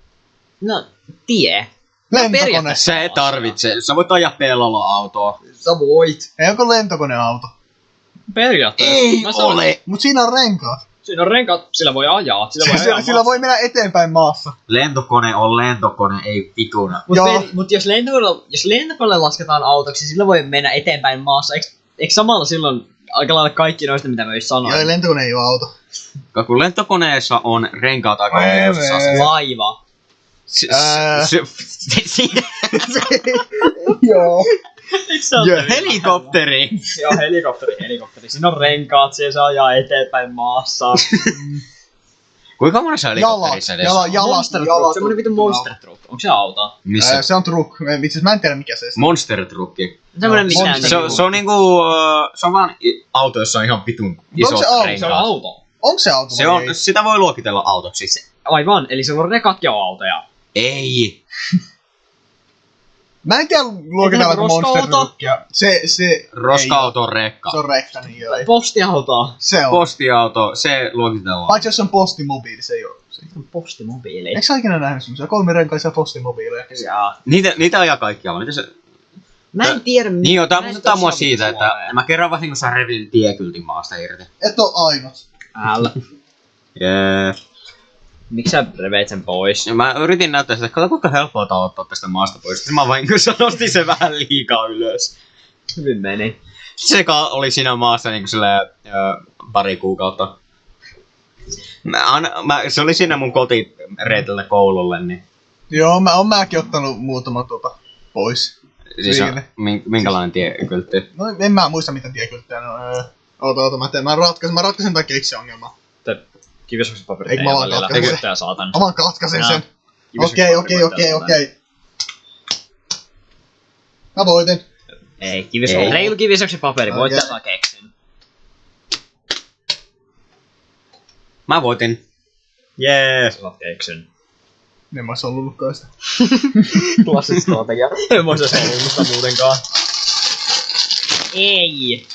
No, tie. Lentokone. periaatteessa. Se ei tarvitse. Sä voit ajaa pellolla autoa. Sä voit. Ei onko lentokoneauto? Periaatteessa. Ei Mä sanon, ole! Mut siinä on renkaat. Siinä on renkaat, sillä voi ajaa. Sillä voi mennä eteenpäin maassa. Lentokone on lentokone, ei vituna. Joo. Mut jos lentokone lasketaan autoksi, sillä voi mennä eteenpäin maassa. Eikö samalla silloin aika lailla kaikki noista, mitä mä just sanoin? Joo, lentokone ei oo auto. Kun lentokoneessa on renkaat aika monessa asiassa. Laiva. Joo. Eikö se ole Ja hyvin? helikopteri! Joo, helikopteri. Siinä on renkaat, siellä se ajaa eteenpäin maassa. Kuinka monessa helikopterissa edes? Monster truck, semmonen vitun monster truck. Onko se auto? Missä? Se on truck. Itse asiassa mä en tiedä mikä se on. Monster trucki. Semmonen Monster mitään Se, niinku. se on niinku, se on vaan auto, jossa on ihan vitun isot se auto? Se on renkaat. auto. Onko se auto Se vai on, ei? sitä voi luokitella autoksi. Aivan, eli se on rekat ja autoja. Ei. Mä en tiedä luokitellaanko Roska-auto? Monster Truckia. Se Roska-auto on rekka. Se on rekka, niin joo. ei. Postiauto. Se on. Postiauto, se luokitellaan. Paitsi jos on postimobiili, se ei oo. Postimobiili. Eikö sä ikinä nähnyt semmosia 3-renkaisia postimobiileja? Jaa. Niitä ajaa kaikkialla. Mitä se... Mä en tiedä. Niin joo, tää mä en muistuttaa mua osaa siitä, että Suomea. mä kerran vahingossa revin tiekyltin maasta irti. Et oo ainut. Älä. Jee. Miksi sä reveit sen pois? Ja mä yritin näyttää sitä, että kato kuinka helppoa tää ottaa tästä maasta pois. Sitten mä vahingossa nostin sen vähän liikaa ylös. Hyvin meni. Se oli siinä maassa niinku silleen pari kuukautta. Se oli siinä mun kotireitellä koululle, niin... Joo, mäkin ottanut muutama pois. Siis on, Siinä. minkälainen tiekyltti? No en mä muista mitä tiekylttejä ne on. Oota, mä ratkaisen tän keksiongelmaa. Kivisoksen paperi Eikö mä vaan katkaisen sen? Eikö saatan? Mä vaan katkaisen Jaa. sen. Kivisoksen paperi voittaa Okei. Mä voitin. Ei, kivisoksen. Reilu kivisoksen paperi, Okei. voittaa saa keksin. Mä voitin. Jee. Sä saat keksin. En mä ois ollutkaan sitä. Klassista strategia. En mä ois edes halunnut sitä muutenkaan. Ei.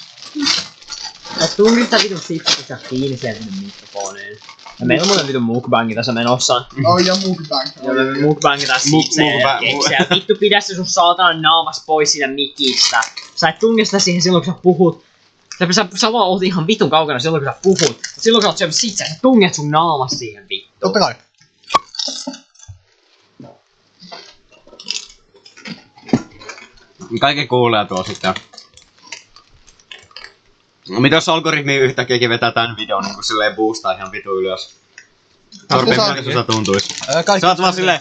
Tunnista vitun sipsistä kiinni sen vitun mikrofoniin. Ja meillä on muuten vitun mukbangi tässä menossa. Oh, ja mukbang. Ja me mukbangitaan sipsejä ja keksiä. Vittu pidä se sun saatanan naamas pois siitä mikistä. Sä et tunnista siihen silloin kun sä puhut. Sä vaan oot ihan vitun kaukana silloin kun sä puhut. Mut silloin kun sä oot syömässä sipsejä, sä tunget sun naamas siihen vittu. Totta kai. Kaikki kuulee tuo sitten. No, mitä jos algoritmi yhtäkkiäkin vetää tän videon niinku silleen boostaa ihan vitu ylös? Torpe, miltä susta tuntuis? Sä oot vaan silleen,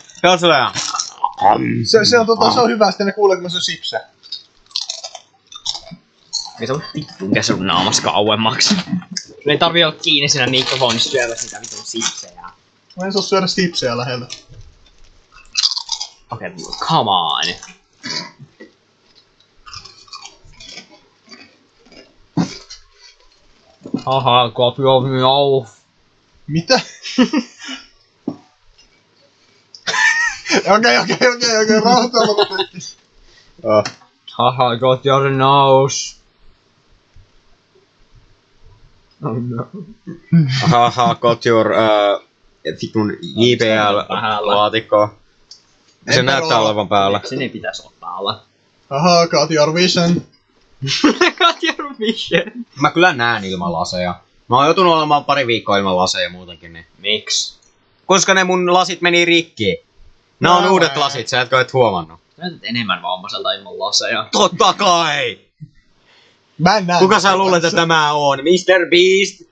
Se on hyvä, sitten ne kuulee, kun se on sipse. Ei se on vittu tunkea sun naamas kauemmaksi. Sun ei tarvii olla kiinni siinä mikrofonissa syömässä niitä vitun sipsejä. Mä en saa syödä sipsejä läheltä. Okei, come on. Haha, kopio miau. Mitä? Okei, rauhoittaa kaikki. Haha, got your nose. Oh no. Haha, got your vitun JBL-laatikko. Se näyttää olevan päällä. Sen ei pitäis olla päällä. Haha, got your vision. Got your vision. Mä kyllä näen ilman laseja. Mä oon joutunut olemaan pari viikkoa ilman laseja muutenkin, niin. Miksi? Koska ne mun lasit meni rikki. Nää on uudet lasit, sä etkö et huomannut. Näytät enemmän vammaiselta ilman laseja. Totta kai! Mä en näe. Kuka sä luulet, että tämä on? Mr. Beast?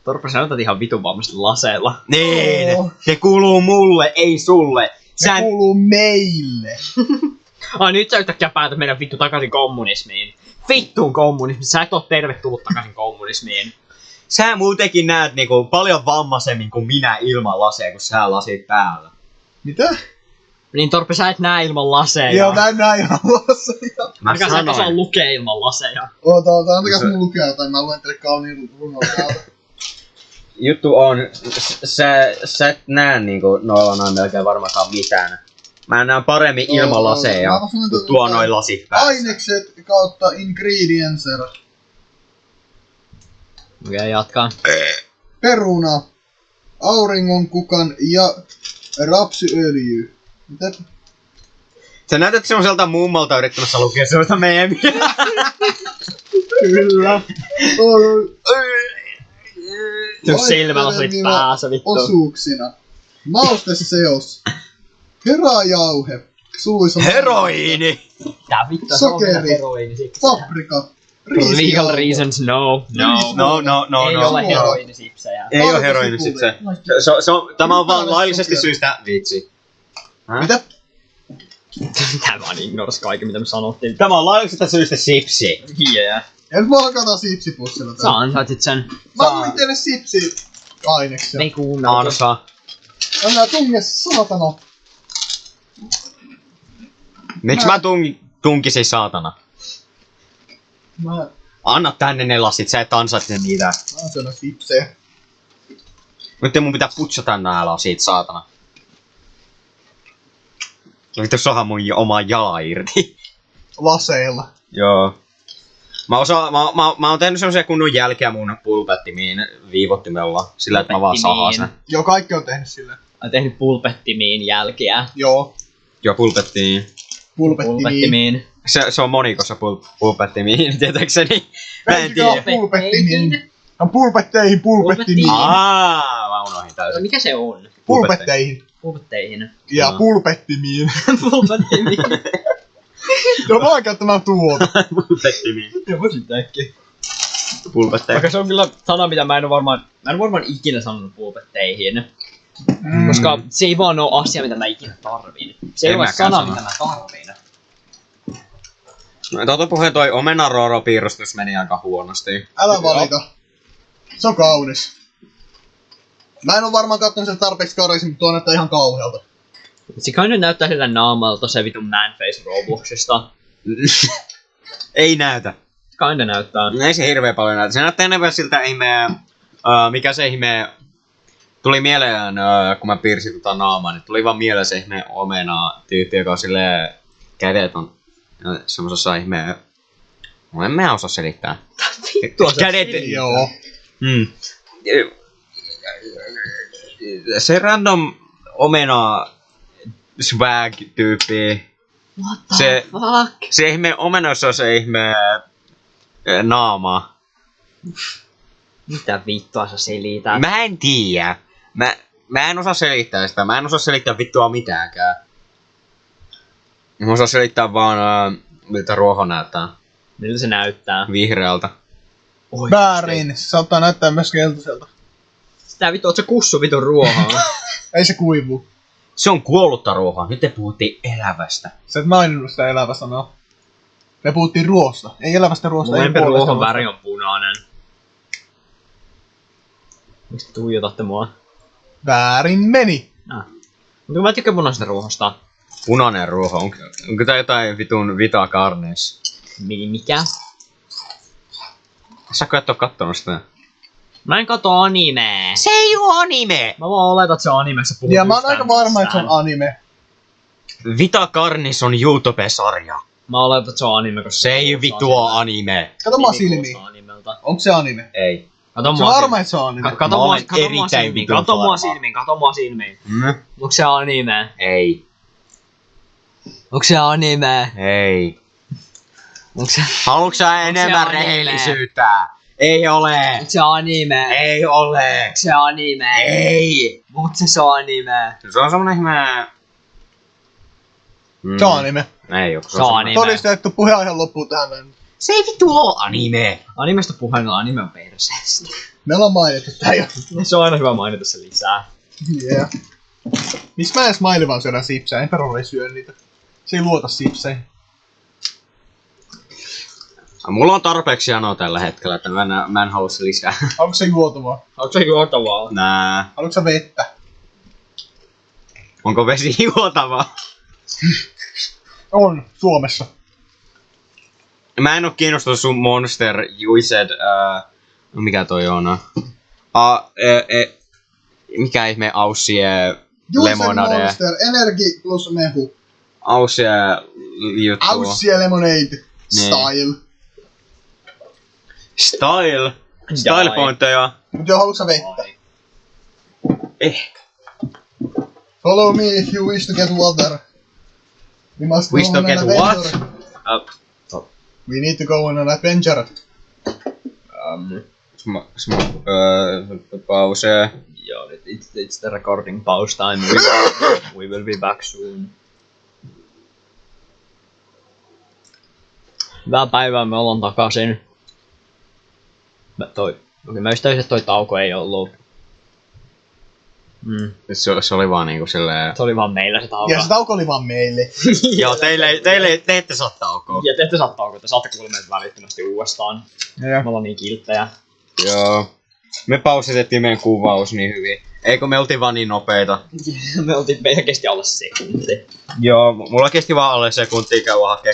Torpa, sä näytät ihan vitun vammaiselta laseilla. Niin, se kuuluu mulle, ei sulle. Se kuuluu meille. Ai nyt sä yhtäkkiä päätät mennä vittu takaisin kommunismiin. Vittuun kommunismiin, sä et oo tervetullut takaisin kommunismiin. Sä muutenkin näet niinku paljon vammaisemmin kuin minä ilman laseja, kun sä lasit päällä. Mitä? Niin Torpe, sä et näe ilman laseja. Joo, mä en näe ihan laseja. Mä sä et osaa lukea ilman laseja. Antakas mun lukea jotain, mä luen teille kauniin runon täältä. Juttu on, sä et näe niinku noilla noin melkein varmaankaan mitään. Mä näen paremmin ilman laseja, kun tuo noin lasit päässä. Ainekset kautta ingredients. Okei, jatkaa. Peruna, auringonkukan ja rapsiöljy. Mitä? Sä näytät semmoselta mummalta yrittämässä lukea semmoista meemiä. Kyllä. Sun silmälasit päässä vittu. Osuuksina. Mausteseos. Heräjauhe. Suluissa Heroiini! Tää vittu Sokeri. on heroiini siksi. paprika. Legal reasons, no. No. Ei ole heroiinisipsejä. Ei oo heroiinisipsejä. Tämä on vaan laillisesti syystä vitsi. Mitä? Tää vaan ignoras kaiken mitä me sanottiin. Tämä on laillisesta syystä sipsi. Yeah. En valkata sipsipussilla Sä täällä. ansaitit sen. Mä luin teille sipsi-aineksia. Me ei kuunnella. Ansa. Älä tunge, saatana. Miksi mä tunkisin saatana? Mä Anna tänne ne lasit, sä et ansaitse niitä. oon syönyt sipsejä. Nyt mun pitää putsata nää lasit, saatana. Vittu saha mun omaa jalaa irti. Laseilla. Joo. Mä oon tehnyt semmosia kunnon jälkeä mun pulpettimiin viivottimella. Sillä että mä vaan sahaan sen. Joo, kaikki on tehnyt silleen. Olen tehnyt pulpettimiin jälkiä. Joo. Joo, pulpettiin. Pulpettimiin. Se on monikossa pulpettimiin, tietääkseni. Mä en tiedä. Pulpettimiin. On pulpetteihin, pulpettimiin. Mä unohdin täysin. Mikä se on? Pulpetteihin. Pulpetteihin. Ja pulpettimiin. Pulpettimiin. Joo, mä oon käyttämään tuota. Pulpettimiin. Joo, voisin tehdäkin. Pulpetteihin. Vaikka se on kyllä sana, mitä mä en oo varmaan ikinä sanonut pulpetteihin. Koska se ei vaan oo asia, mitä mä ikinä tarvin. Se ei En ole mäkään sana, sano. mitä mä tarvin. Totta puheen toi omenarooro-piirustus meni aika huonosti. Älä valita. Se on kaunis. Mä en oo varmaan kattonut sen tarpeeksi kariksi, mutta tuo näyttää ihan kauhealta. Se kai nyt näyttää sillä naamalta se vitun manface Robloxista. Ei näytä. Kinda näyttää. Ei se hirveä paljon näytä. Se näyttää enemmän siltä ihmeen... mikä se ihmeen... Tuli mieleen, kun mä piirsin tota naamaa, niin tuli vaan mieleen se ihmeen omena tyyppi, joka on silleen... Kädet on semmosessa ihmeen... En mä osaa selittää. Vittua sä Kädet... Joo. Mm. Se random omena swag-tyyppi. What the Se- fuck? Se ihme omenoissa on se ihme naama. Mitä vittua sä selität? Mä en tiedä. Mä en osaa selittää sitä. Mä en osaa selittää vittua mitäänkään. Mä osaan selittää vaan miltä ruoho näyttää. Miltä se näyttää? Vihreältä. Väärin. Se saattaa näyttää myös keltaiselta. Sitä vittu, oot sä kussu vitun ruohaa? Ei se kuivu. Se on kuollutta ruohoa. Nyt te puhuttiin elävästä. Sä et maininnut sitä elävä sanaa. Me puhuttiin ruoasta. Ei elävästä ruoasta, ei Molempi puolesta ruohon ruoasta. väri on punainen. Miksi te tuijotatte mua? Väärin meni. Mutta mä tykkään punaisesta ruohosta. Punainen ruoho. Onko tää jotain vitun Vita Carnes? Mikä? Säkö et oo kattonut sitä? Mä en kato animea. Se ei oo anime! Mä vaan oletan, että se on animessa puhut Ja mä oon yhtään aika varma, että se on mistään. anime. Vita Carnes on YouTube-sarja. Mä oletan, että se on anime, koska Se ei vittu oo anime. Kato mua Nimi silmiin. kuulostaa animelta. Onko se anime? Ei. Kato Se on mua varma, silmiin. että se on anime. Kato Mä mua olen erittäin silmiin. vitun Kato mua varma. silmiin. Kato mua silmiin. Mm? Onko se anime? Ei. Onko se anime? Ei. Onko se... Haluatko sä enemmän anime? rehellisyyttä? Ei ole. Onko se anime? Ei ole. Onko se anime? Ei. Onko se anime? Se on semmonen ihme... Se on anime. Ei oo. Se on anime. Todistettu puheenaihe loppuu tähän näin. Se ei vittu oo anime. Animesta puheen anime on perseestä. Meillä on mainittu tää jo. Se on aina hyvä mainita se lisää. Yeah. Miksi mä edes maili vaan syödään sipsejä? Emperor ei syö niitä. Se ei luota sipseihin. Mulla on tarpeeksi janoa tällä hetkellä, että mä en halua se lisää. Haluatko se juotavaa? Onko se juotavaa? Nää. Haluatko sä vettä? Onko vesi juotavaa? On, Suomessa. Mä en oo kiinnostunut sun Monster Juiced, mikä toi on? Mikä ihme Aussie Lemonade? Monster, Energy plus mehu. Aussie juttu. Aussie Lemonade. Style. Style? Style pointteja? Mut joo, haluatko sä vettä? Follow me if you wish to get water. We must Wish go to on get an what? adventure. We need to go on an adventure. Pause. Joo, it's the recording pause time. We will be back soon. Hyvää päivää, me ollaan takaisin. Mä ystäväsin, että toi tauko ei ollut. Se oli vaan niinku silleen... Se oli vaan meillä se tauko. Ja se tauko oli vaan meille. Joo, te ette saa taukoa. Ja te ette saa taukoa, te saatte kuulla meitä välittömästi uudestaan. Ja. Me ollaan niin kilttejä. Joo. Me pausitettiin meidän kuvaus niin hyvin. Eikö me oltiin vaan niin nopeita? Meitä kesti alle sekunti. Joo, mulla kesti vaan alle sekuntia käydä hakea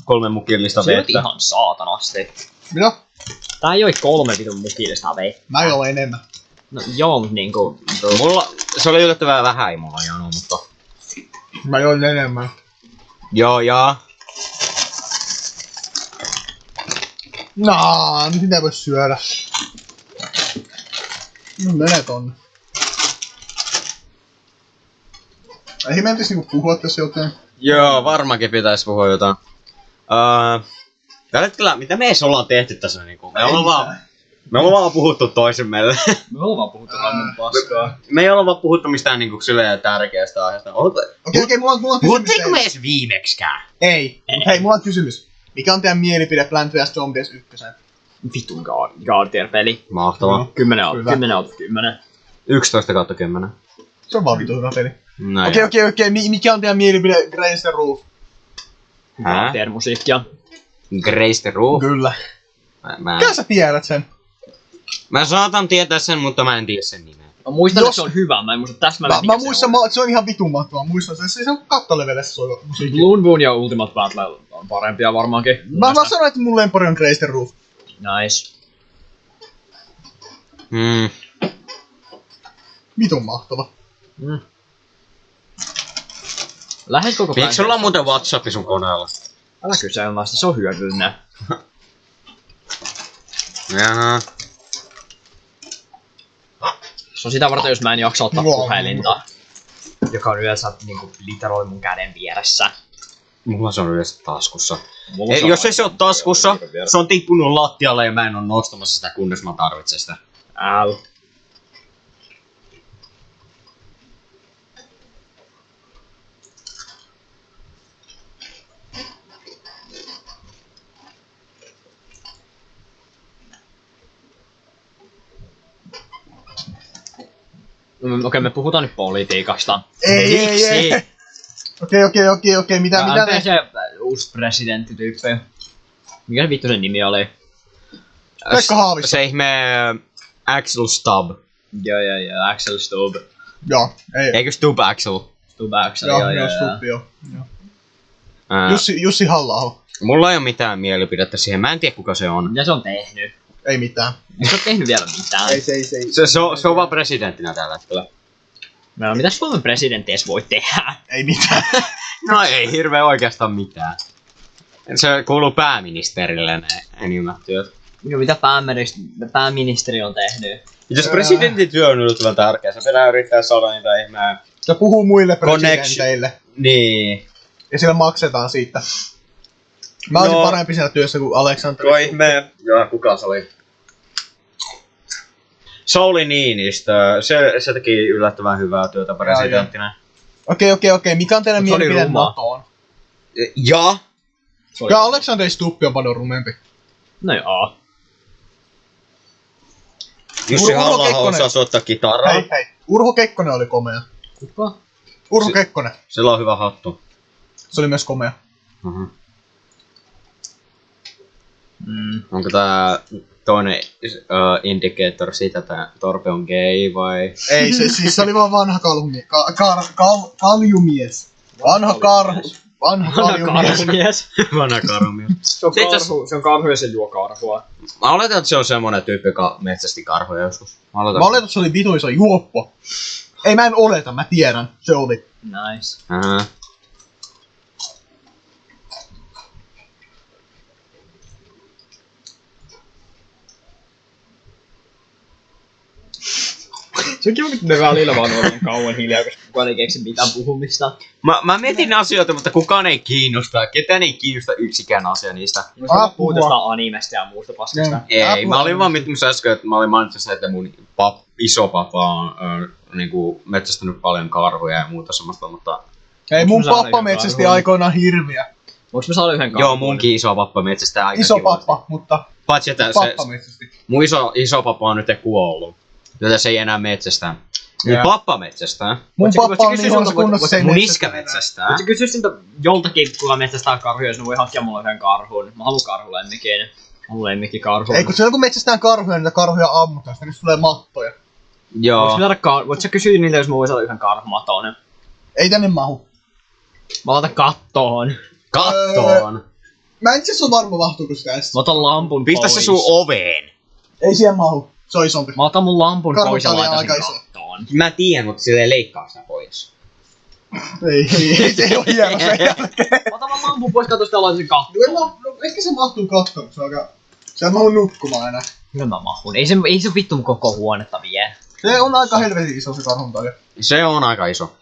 kolme mukillista Se on vettä. ihan saatanasti. Mitä? Tää joi 3 vitun mukillista vettä. Mä join enemmän. No joo, mut niinku... Se oli yllättävän vähän, ei mulla jano, mutta... Mä join enemmän. Joo, Nyt mitä vois syödä. Mene tonne. Ei mentis niinku puhua tässä jotain. Joo, varmaankin pitäis puhua jotain. Tällä hetkellä, mitä me edes ollaan tehty tässä niinku? Me ollaan vaan puhuttu toisemmelle. Me ollaan vaan puhuttu random paskaa. Me ei olla vaan puhuttu mistään niinku silleen tärkeästä aiheesta. Okei, mulla on kysymys. Puhuttiinko me teille. edes viimekskään? Ei. Mut hei, mulla on kysymys. Mikä on teidän mielipide Plant vs Zombies 1? Vitun God-tier-peli. Mahtavaa. 10 Hyvä. 10 out of 10. 11/10. Se on vaan vitu hyvä peli. No Okei. Mikä on teidän mielipide Grace the Roof? Hää? God-tier-musiikkia. Grace the Roof? Kyllä. Mä Mikä sä tiedät sen? saatan tietää sen, mutta mä en tiedä sen nimeä. Mä muistan, Jos- että se on hyvä, mä en muista täsmälleen Mä mikä muistan, se on. se on ihan vitun mahtavaa. Muistan sen. Se on kattolevelessä soiva musiikki. Bloon Moon ja Ultimate Battle on parempia varmaankin. Mä sanoin, että mun lempari on Grace the Roof. Nice. Vitun mahtava. Lähes koko Miksi sulla on muuten WhatsApp sun koneella? Älä kyseenalaista, se on hyödyllinen. Jaha. Se on sitä varten, jos mä en jaksa ottaa Joo. puhelinta. Joka on yleensä niinku literoi mun käden vieressä. Mulla se on yleensä taskussa. Mulla Ei, on jos ei se ole taskussa, se on tippunut lattialle ja mä en oo nostamassa sitä, kunnes mä tarvitsen sitä. Äl. Okei, me puhutaan nyt politiikasta. Ei. Okei, mitä Mitä se uusi presidenttityyppi? Mikä se vittu sen nimi oli? Pekka Haavisto. Se ihme Axel Stubb. Joo, Axel Stubb. Joo, ei. Eikö Stubb Axel? Stubb Axel, Joo, joo. Stubbi, joo. Ää, Jussi Halla-aho. Mulla ei ole mitään mielipidettä siihen, mä en tiedä kuka se on. Mitä se on tehnyt? Ei mitään. Ei se ole tehnyt vielä mitään. Ei. Se on vaan presidenttinä tällä hetkellä. No, mitä Suomen presidentti edes voi tehdä? Ei mitään. No ei hirveä oikeastaan mitään. Se kuuluu pääministerille ne enimmät työt. No, mitä pääministeri on tehnyt? Jos presidentin työ on yllättävän tärkeä, se pitää yrittää saada niitä ihmeä. Se puhuu muille Connection. presidenteille. Niin. Ja sillä maksetaan siitä. Mä olisin parempi siellä työssä kuin Aleksanteri. Tuo ihme. Joo, kuka se oli? Sauli Niinistö. Se teki yllättävän hyvää työtä presidenttinä. Okei. Mikä on teidän Se oli mielipide ruma. NATOon? Ja? Kyllä Aleksanteri Stubbi on paljon rumempi. No joo. Jussi Urho Halla-aho Kekkonen. osaa soittaa kitaraa. Hei. Urho Kekkonen oli komea. Kuka? Urho Kekkonen. Sillä on hyvä hattu. Se oli myös komea. Uh-huh. Mm. Onko tää toinen indicator siitä, että Torpe on gay vai? Ei, se oli vaan vanha kaljumies. Vanha kaljumies. Karhumies. Vanha karumies. Se on karhu ja se juo karhua. Mä oletan, että se on semmonen tyyppi, joka metsästi karhuja joskus. Mä oletan, että se oli vituisa juoppo. Ei, mä en oleta, mä tiedän. Se oli. Nice. Se on kiva, kun me välillä vaan ollaan kauan hiljaa, koska kukaan ei keksi mitään puhumista. Mä mietin asioita, mutta kukaan ei kiinnosta. Ketään ei kiinnosta yksikään asia niistä. Puhutaan jostain animesta ja muusta paskasta. Ei, mä olin vaan miettimässä äsken, että mä olin mainitsemassa, että mun isopapa on niinku metsästänyt paljon karhuja ja muuta semmoista, mutta... Ei, mun Voinko mä saada pappa yhden metsästi karhun? aikoinaan hirviä. Voinko mä saada yhden karhun? Joo, munkin isopappa metsästää aika Iso kivasti. pappa, mutta Paitsi, että pappa metsästi. mun isopappa on nyt kuollut. Joten se ei enää metsästää. Mun Jaa. pappa metsästää. Mun Voitko pappa on kysyä niin huonossa sulta, kunnossa, se ei Mun metsästä iskä enää. metsästää. Voitko kysyä siltä joltakin, kuka metsästää karhuja, jos ne voi hakea mulle yhden karhun? Mä haluan karhulemmikin. Mä haluan lemmikkikarhun. Ei, kun silloin kun metsästään karhuja, niitä karhuja ammutaan, sitten niistä tulee mattoja. Joo. Voitko kysyä niiltä, jos mä voin saada yhden karhumaton? Ei tänne mahu. Mä laitan kattoon. Kattoon. Mä en itse asiassa ole varma mahtuuko sitä edes. Mä otan lampun Pistä pois. se sun oveen. Ei siihen mahu. Se on isompi. Mä otan mun lampun Karhut pois ja oli laitan aika sen iso. kattoon. Mä tiedän, mutta sille ei leikkaa sitä pois. Ei, se ei oo hieno sen jälkeen. Mä otan mun lampun pois kattosta ja laitan sen kattoon. No, ehkä se mahtuu kattoon, mutta se on aika... Se on mahu nukkumaan enää. Kyllä mä mahun. Ei se vittu mun koko huonetta vie. Se on aika helvetin iso se karhun takia. Se on aika iso.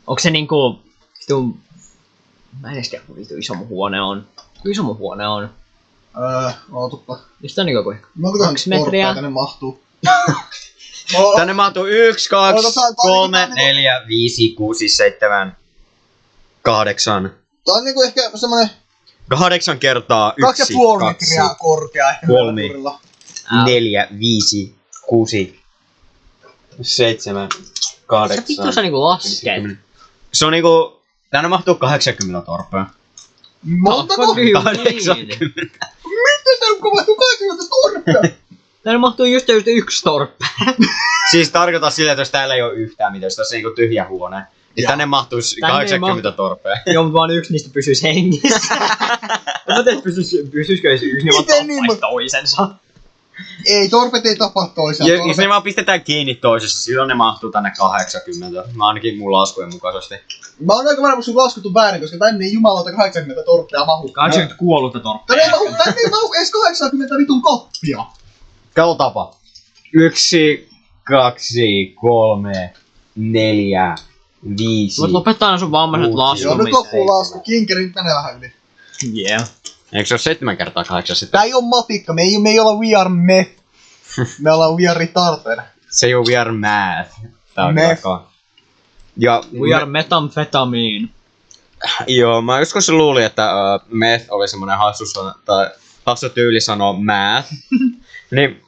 Onko se niinku... Mä en edes tiedä, kun vittu iso mun huone on. Kuinka iso mun huone on? Ootuppa. Just tää niinku kuin... Montakohan 2 metriä. torppaa tänne mahtuu? Tänne mahtuu 1, 2, Otetaan 3, tänne. 4, 5, 6, 7, 8. Tää on niinku ehkä semmonen 8 kertaa 1, 2,5 metriä korkea ehkä. 3, kurilla. 4, 5, 6, 7, 8. Mitä vittu sä niinku lasket? Se on niinku... Tänne mahtuu 80 torppea. Montako? Niin. 80. Miten se on mahtuu 80 torppea? Tänne mahtuu just 1 torppe. Siis tarkoitan sillä, että jos täällä ei oo yhtään mitään, jos tässä on niinku tyhjä huone, niin Joo. tänne mahtuisi Tänne ei 80 torppea. Joo, mutta vaan yksi niistä pysyis hengissä. Mä tiedän, pysyisikö edes yksi, niin vaan Miten niin, tappaisi toisensa. Ei, torpet ei tapa toisiaan. Jos ne vaan pistetään kiinni toisessa, silloin ne mahtuu tänne 80. Mä ainakin mun laskujen mukaisesti. Mä oon aika varma, kun sun laskuttu väärin, koska tänne ei jumalauta 80 torppea mahu. 80 kuollutta torppea. Tänne ei mahu edes 80 vitun koppia. Kato tapa. 1, 2, 3, 4, 5. Voit lopettaa aina sun vammaiset Joo, Joo, laskumiset. nyt loppuu lasku. Kinkerin menee vähän yli. Yeah. Eikö se ole 7 kertaa 8 sitten? Tää ei oo matikka, me ei olla we are meth. Me ollaan we are retarded. Se ei oo we are math. Tää on Meth. takaa. Ja We are methamphetamine. Joo, mä joskus luulin, että meth oli semmonen hassu tyyli sanoa math. Niin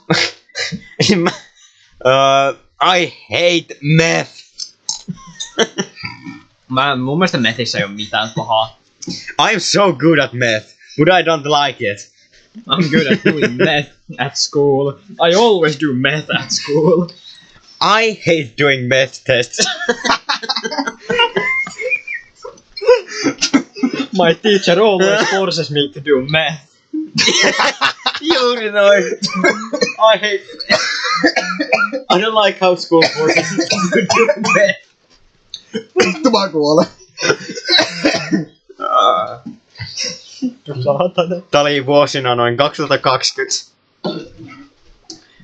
mä, I hate meth. Mun mielestä methissä ei oo mitään pahaa. I'm so good at meth, but I don't like it. I'm good at doing meth at school. I always do meth at school. I hate doing meth tests. My teacher always forces me to do meth. Juuri noin. I hate... I don't like how school forces me to do meth. Vittu mä kuolen. Tää oli vuosina noin 2020.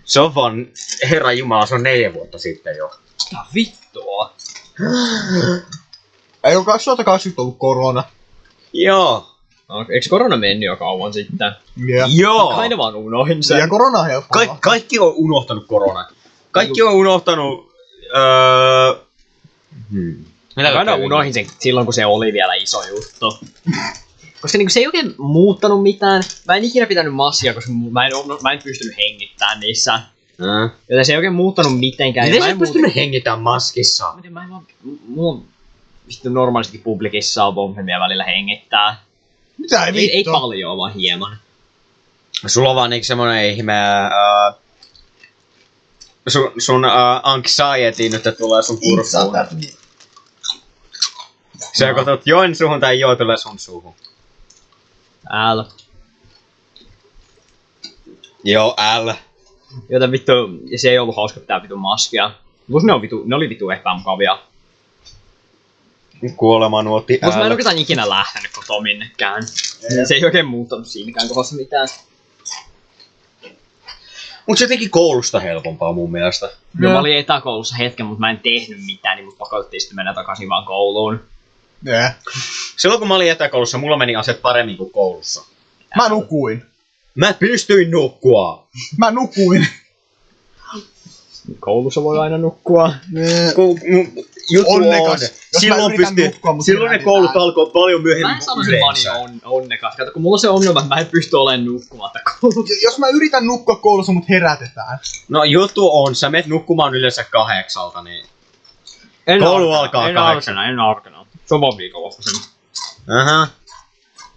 Se on vaan, herra jumala, se on 4 vuotta sitten jo. Mitä vittua? Ei oo 2020 ollut korona. Joo. Eikö korona mennyt jo kauan sitten? Yeah. Joo. Aina vaan unohin sen. Ja korona on helppoa. Kaikki on unohtanut koronan. Kaikki on unohtanut... Mä aina unohin sen silloin, kun se oli vielä iso juttu. Koska niinku se ei oikein muuttanut mitään. Mä en ikinä pitänyt maskia, koska mä en pystynyt hengittämään niissä. Joten se ei oikein muuttanut mitenkään. Miten Mä sä en pystynyt hengittämään maskissa? Mä en vaan... Mulla on... Normaalistikin publikissa on bombemia välillä hengittää. Mitä ei Ei vittu? paljon, vaan hieman. Sulla on vaan niinku semmonen ihme... sun anxiety nyt tulee sun kurkkuun. Se joko tulet joen suuhun tai joo tulee sun suuhun. Älä. Joo, Joten vittu, ja se ei ollut hauska pitää vitun maskia. Plus ne oli vittu epämukavia. Kuolemanuotti Plus mä en oikeastaan ikinä lähtenyt kotoa minnekään. Se ei oikein muuttanut siinäkään kohdassa mitään. Mut se teki koulusta helpompaa mun mielestä. Mä olin etäkoulussa hetken, mutta mä en tehnyt mitään, niin mut pakotettiin sitten mennä takaisin vaan kouluun. Yeah. Silloin kun mä olin etäkoulussa, mulla meni asiat paremmin kuin koulussa. Mä nukuin. Mä pystyin nukkua. Mä nukuin. Koulussa voi aina nukkua. Juttu Onnekas. Jos mä silloin yritän pystyi, nukkua, mut silloin ne herätetään. koulut alkoi paljon Mä myöhemmin en sano kuin sen yleensä. onnekas. Kato, kun mulla on se ongelma, että mä en pysty olemaan nukkumatta koulussa. Jos mä yritän nukkua koulussa, mut herätetään. No juttu on, sä menet nukkumaan yleensä 8, niin... En Koulu arkena, alkaa en 8. arkena. Se on vaan viikonloppuisin. Aha.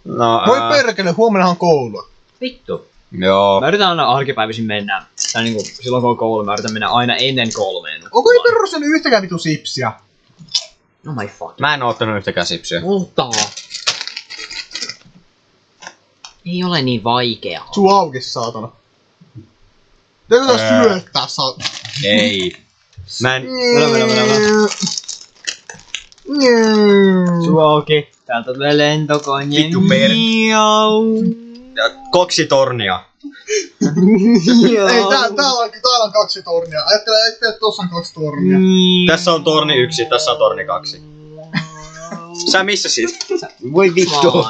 No, Voi perkele, huomennahan on koulua. Vittu. joo. Mä yritän aina arkipäivisin mennä, tai niinku silloin kun on koulu, mä yritän mennä aina ennen 3 Onko nukkumaan. ei perustanut yhtäkään vitu sipsiä? Oh my fuck. Mä en oo ottanut yhtäkään sipsiä. Mutta... Ei ole niin vaikeaa. Suu auki, saatana. Täytyy syöttää, saatana. Ei. Mä en... Suu auki. Täältä tulee lentokone. Vittu Miau. 2 tornia. Ei, täällä on 2 tornia. Ajattele, että tossa on 2 tornia. Tässä on torni 1, tässä on torni 2. Sä missä siis? Voi vittu.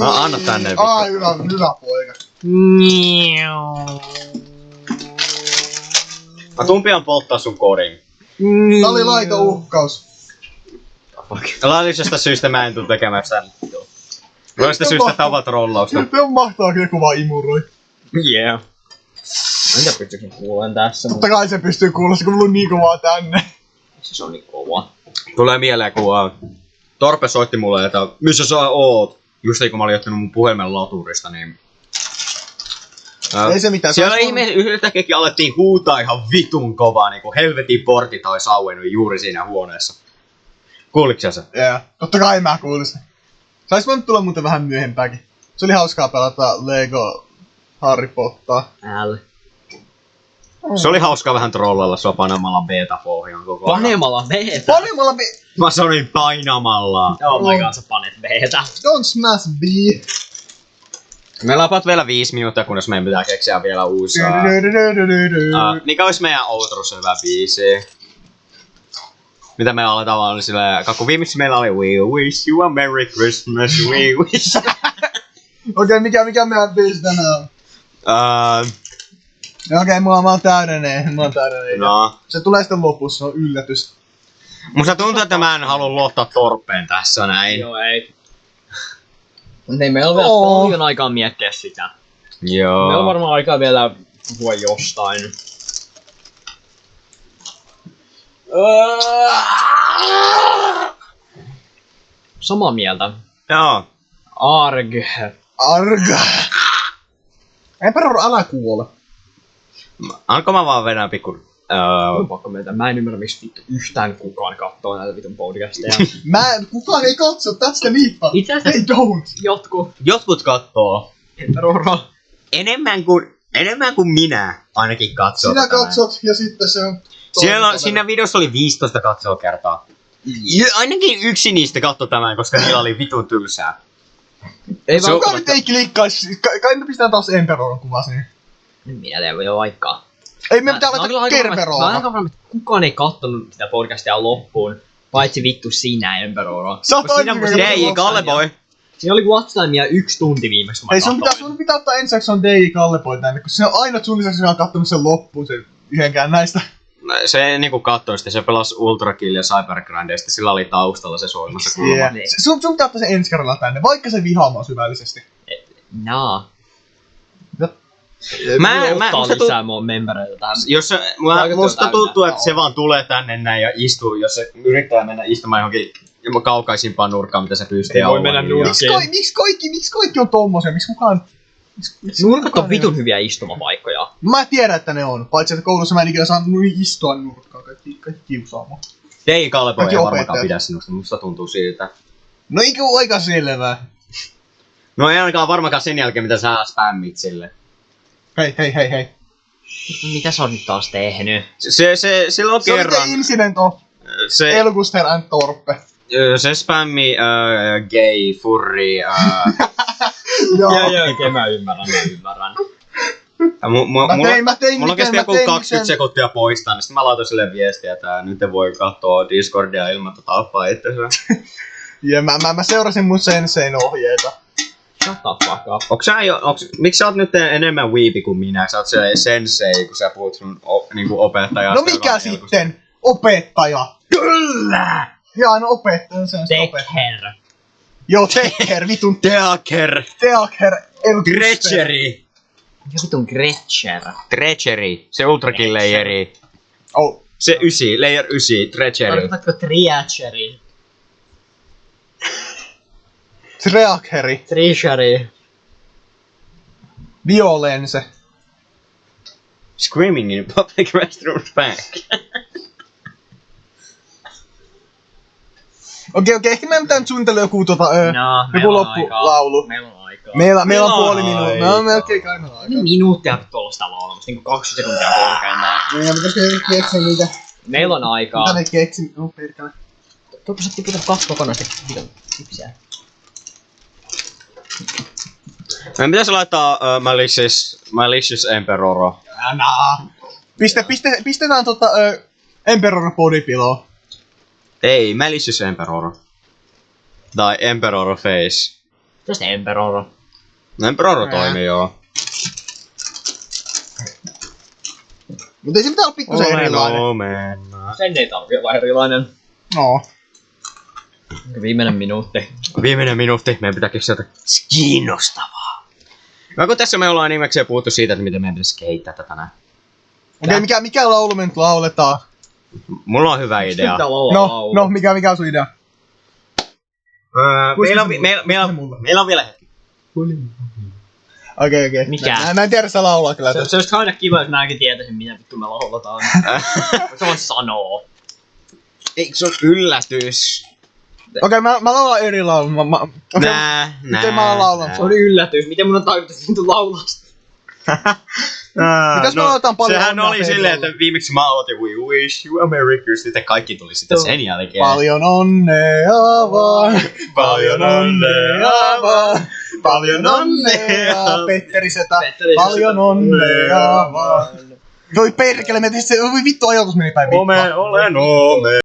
Anna tänne vittu. Ai, hyvä poika. Mä tuun pian polttaa sun kodin. Tää oli laitouhkaus. Laillisesta syystä mä en tuu tekemään sitä. Laillisesta syystä tavat trollausta. Se on mahtavaa, kun joku vaan imuroi. Yeah. Entä pystykö kuulemaan tässä? Totta kai se pystyy kuulossa, kun mulla on niin kovaa tänne. Se on niin kova. Tulee mieleen, kun Torpe soitti mulle, että missä sä oot? Just kun mä olin ottanut mun puhelimen laturista, niin... Ei se mitään. Siellä yhtäkkiä alettiin huutaa ihan vitun kovaa, niinku helvetin portit ois auennut juuri siinä huoneessa. Kuuliks sä se? Yeah. Totta kai mä kuulin sen. Sais voinut tulla muuten vähän myöhempääkin. Se oli hauskaa pelata Lego Harry Potter. L. Se oli hauskaa vähän trollalla sua panemalla beta-pohjaan koko ajan. Panemalla beta. Panemalla Mä sanoin painamalla. Oh my god, sä panet beta. Don't smash B. Meillä on vielä 5 minuuttia, kunnes meidän pitää keksiä vielä uusia. Mikä olisi meidän outrus hyvä biisi? Mitä me aletaan vaan silleen, kun viimeksi meillä oli We wish you a Merry Christmas, we wish. Okei, mikä meidän biisi tänään on? Okei, mä oon täydellinen. No. Se tulee sitten lopussa, se on yllätys. Musta tuntuu, että mä en halua luottaa torppeen tässä näin. Joo, ei. Mut ei meillä on vielä paljon aikaa miettiä sitä. Joo. Meillä on varmaan aikaa vielä puhua jostain. Samaa mieltä. Joo. Arg. Arga. Emperor, älä kuole. Alko mä vaan vedän pikku... On pakko meitä. Mä en ymmärrä, miksi vittu yhtään kukaan kattoo näitä vitun podcasteja. Kukaan ei katso, that's the niippa. Itse asiassa They don't. Jotkut kattoo. Emperoro. Enemmän kuin minä ainakin katsoo. Sinä tätä katsot ja sitten se on... Siinä videossa oli 15 katsokertaa. Ainakin yksi niistä katsoi tämän, koska niillä oli vitun tylsää. Ei vaan Kukaan nyt ei klikkaisi. Kai me pistetään taas Emperorin kuva siihen. minä teen jo vaikka. Ei me pitää laittaa Kerberoa. Mä oon aika varma, että kukaan ei kattonut sitä podcastia loppuun. Paitsi vittu sinä, Emperoro. Sä oot oikein. DJ Kalleboy. Siinä oli watchtimea 1 tunti viimeksi, kun mä Ei, katsoin. sun pitää ottaa ensimmäiseksi on DJ Kalleboy tänne, kun se on aina sun lisäksi, joka on kattonut sen loppuun, sen yhdenkään näistä. Se niinku kattoi sitä, se pelasi Ultra Kill ja Cybergrind ja sitten sillä oli taustalla se soimassa kulma. Yeah. Sun pitää ottaa se ensi kerralla tänne, vaikka se vihaamaan syvällisesti. Naa. Musta lisää mun membereitä tähän. musta tuntuu, että se vaan tulee tänne näin ja istuu, jos se yrittää mennä istumaan johonkin kaukaisimpaan nurkkaan, mitä se pystyy. Ei voi mennä nurkkiin. Miksi kaikki on tommosia? Miksi kukaan... Nurkat on vitun hyviä istumapaikkoja. Mä tiedän, että ne on. Paitsi, että koulussa mä en ikinä saanut istua nurkkaan. Kaikki kiusaa mua. DJ Kalleboy ei Kaikki varmaankaan opettajat. pidä sinusta, musta tuntuu siltä. No eikö oo aika selvää? No ei ainakaan varmaankaan sen jälkeen, mitä sä spämmit sille. Hei. Mitä sä oot nyt taas tehnyt? Silloin Se oli kerran... the incident of Elguster and Torpe. Se spämmi gay, furry, Joo. Okei, mä ymmärrän. Mä tein mulla kesti joku miten 20 sekuntia poistaa, niin sitten mä laitoin sille viestiä, että nyt te voi katsoa Discordia ilman tappaa itsensä. Ja mä seurasin mun sensein ohjeita. Shut the fuck up. Miksi sä oot nyt enemmän weepi kuin minä? Sä oot se sensei, kun sä puhut sun niinku opettajasta. No mikä sitten? Opettaja. Kyllä! Jaa, no opettaja se on se opettaja. Tekker. Joo, Tekker, vitun Teaker. Elguster. Gretcheri. Mikä vitun Gretcher? Treachery. Se ultrakillayeri. Oh. Se 9, layer 9, Treachery. Tarkoitatko Triacheri? Treachery. Treachery. Violence. Screaming in public restrooms back. Okei, ehkä meidän pitää nyt suunnitella joku joku loppulaulu. Meillä on aikaa. Meillä on puoli minuuttia. Me on melkein kaikilla aikaa. Niin minuuttia pitää olla sitä laulamassa, niinku 20 sekuntia korkeintaan. Niin, pitäisikö keksiä niitä? Meillä on aikaa. Mitä ne keksin? No, perkele. Tuoppa sä tiputat 2 kokonaista vitun kipsiä. Meidän pitäisi laittaa Malicious Emperoro. Pistetään Emperor Bodypillow. Ei, Malicious Emperoro. Tai Emperoro Face. Tästä Emperoro. No Emperoro toimii joo. Mutta ei se pitää olla pikkusen erilainen. Sen ei tarvii olla erilainen. No. Viimeinen minuutti. Viimeinen minuutti, meidän pitää keksiä jotain kiinnostavaa. No kun tässä me ollaan nimekseen puhuttu siitä, että miten meidän pitäisi kehittää tätä näin. Okei, mikä laulu me nyt lauletaan? Mulla on hyvä idea. No, mikä on sun idea? Meillä on vielä hetki. Okei. Mikä? Mä en tiedä sitä laulaa kyllä. Se olisi aina kiva, jos mäkin tietäisin, mitä vittu me lauletaan. Se on sanoo. Eikö se ole yllätys? Okei, mä laulan eri laulun. Nää. Miten mä laulan? Se oli yllätys. Miten mun on tarkoitus vittu laulaa? Mitäs me aloitetaan paljon sehän onnea oli silleen, Pedrolle? että viimeksi mä aloitin We wish you a Merry Christmas, sitten kaikki tuli sitten sen jälkeen. Paljon onnea vaan, paljon onnea vaan, paljon onnea, Petteri Setä, paljon onnea vaan. Voi perkele, me tehtiin se, voi vittu ajatus meni päin vittua. Olen ome.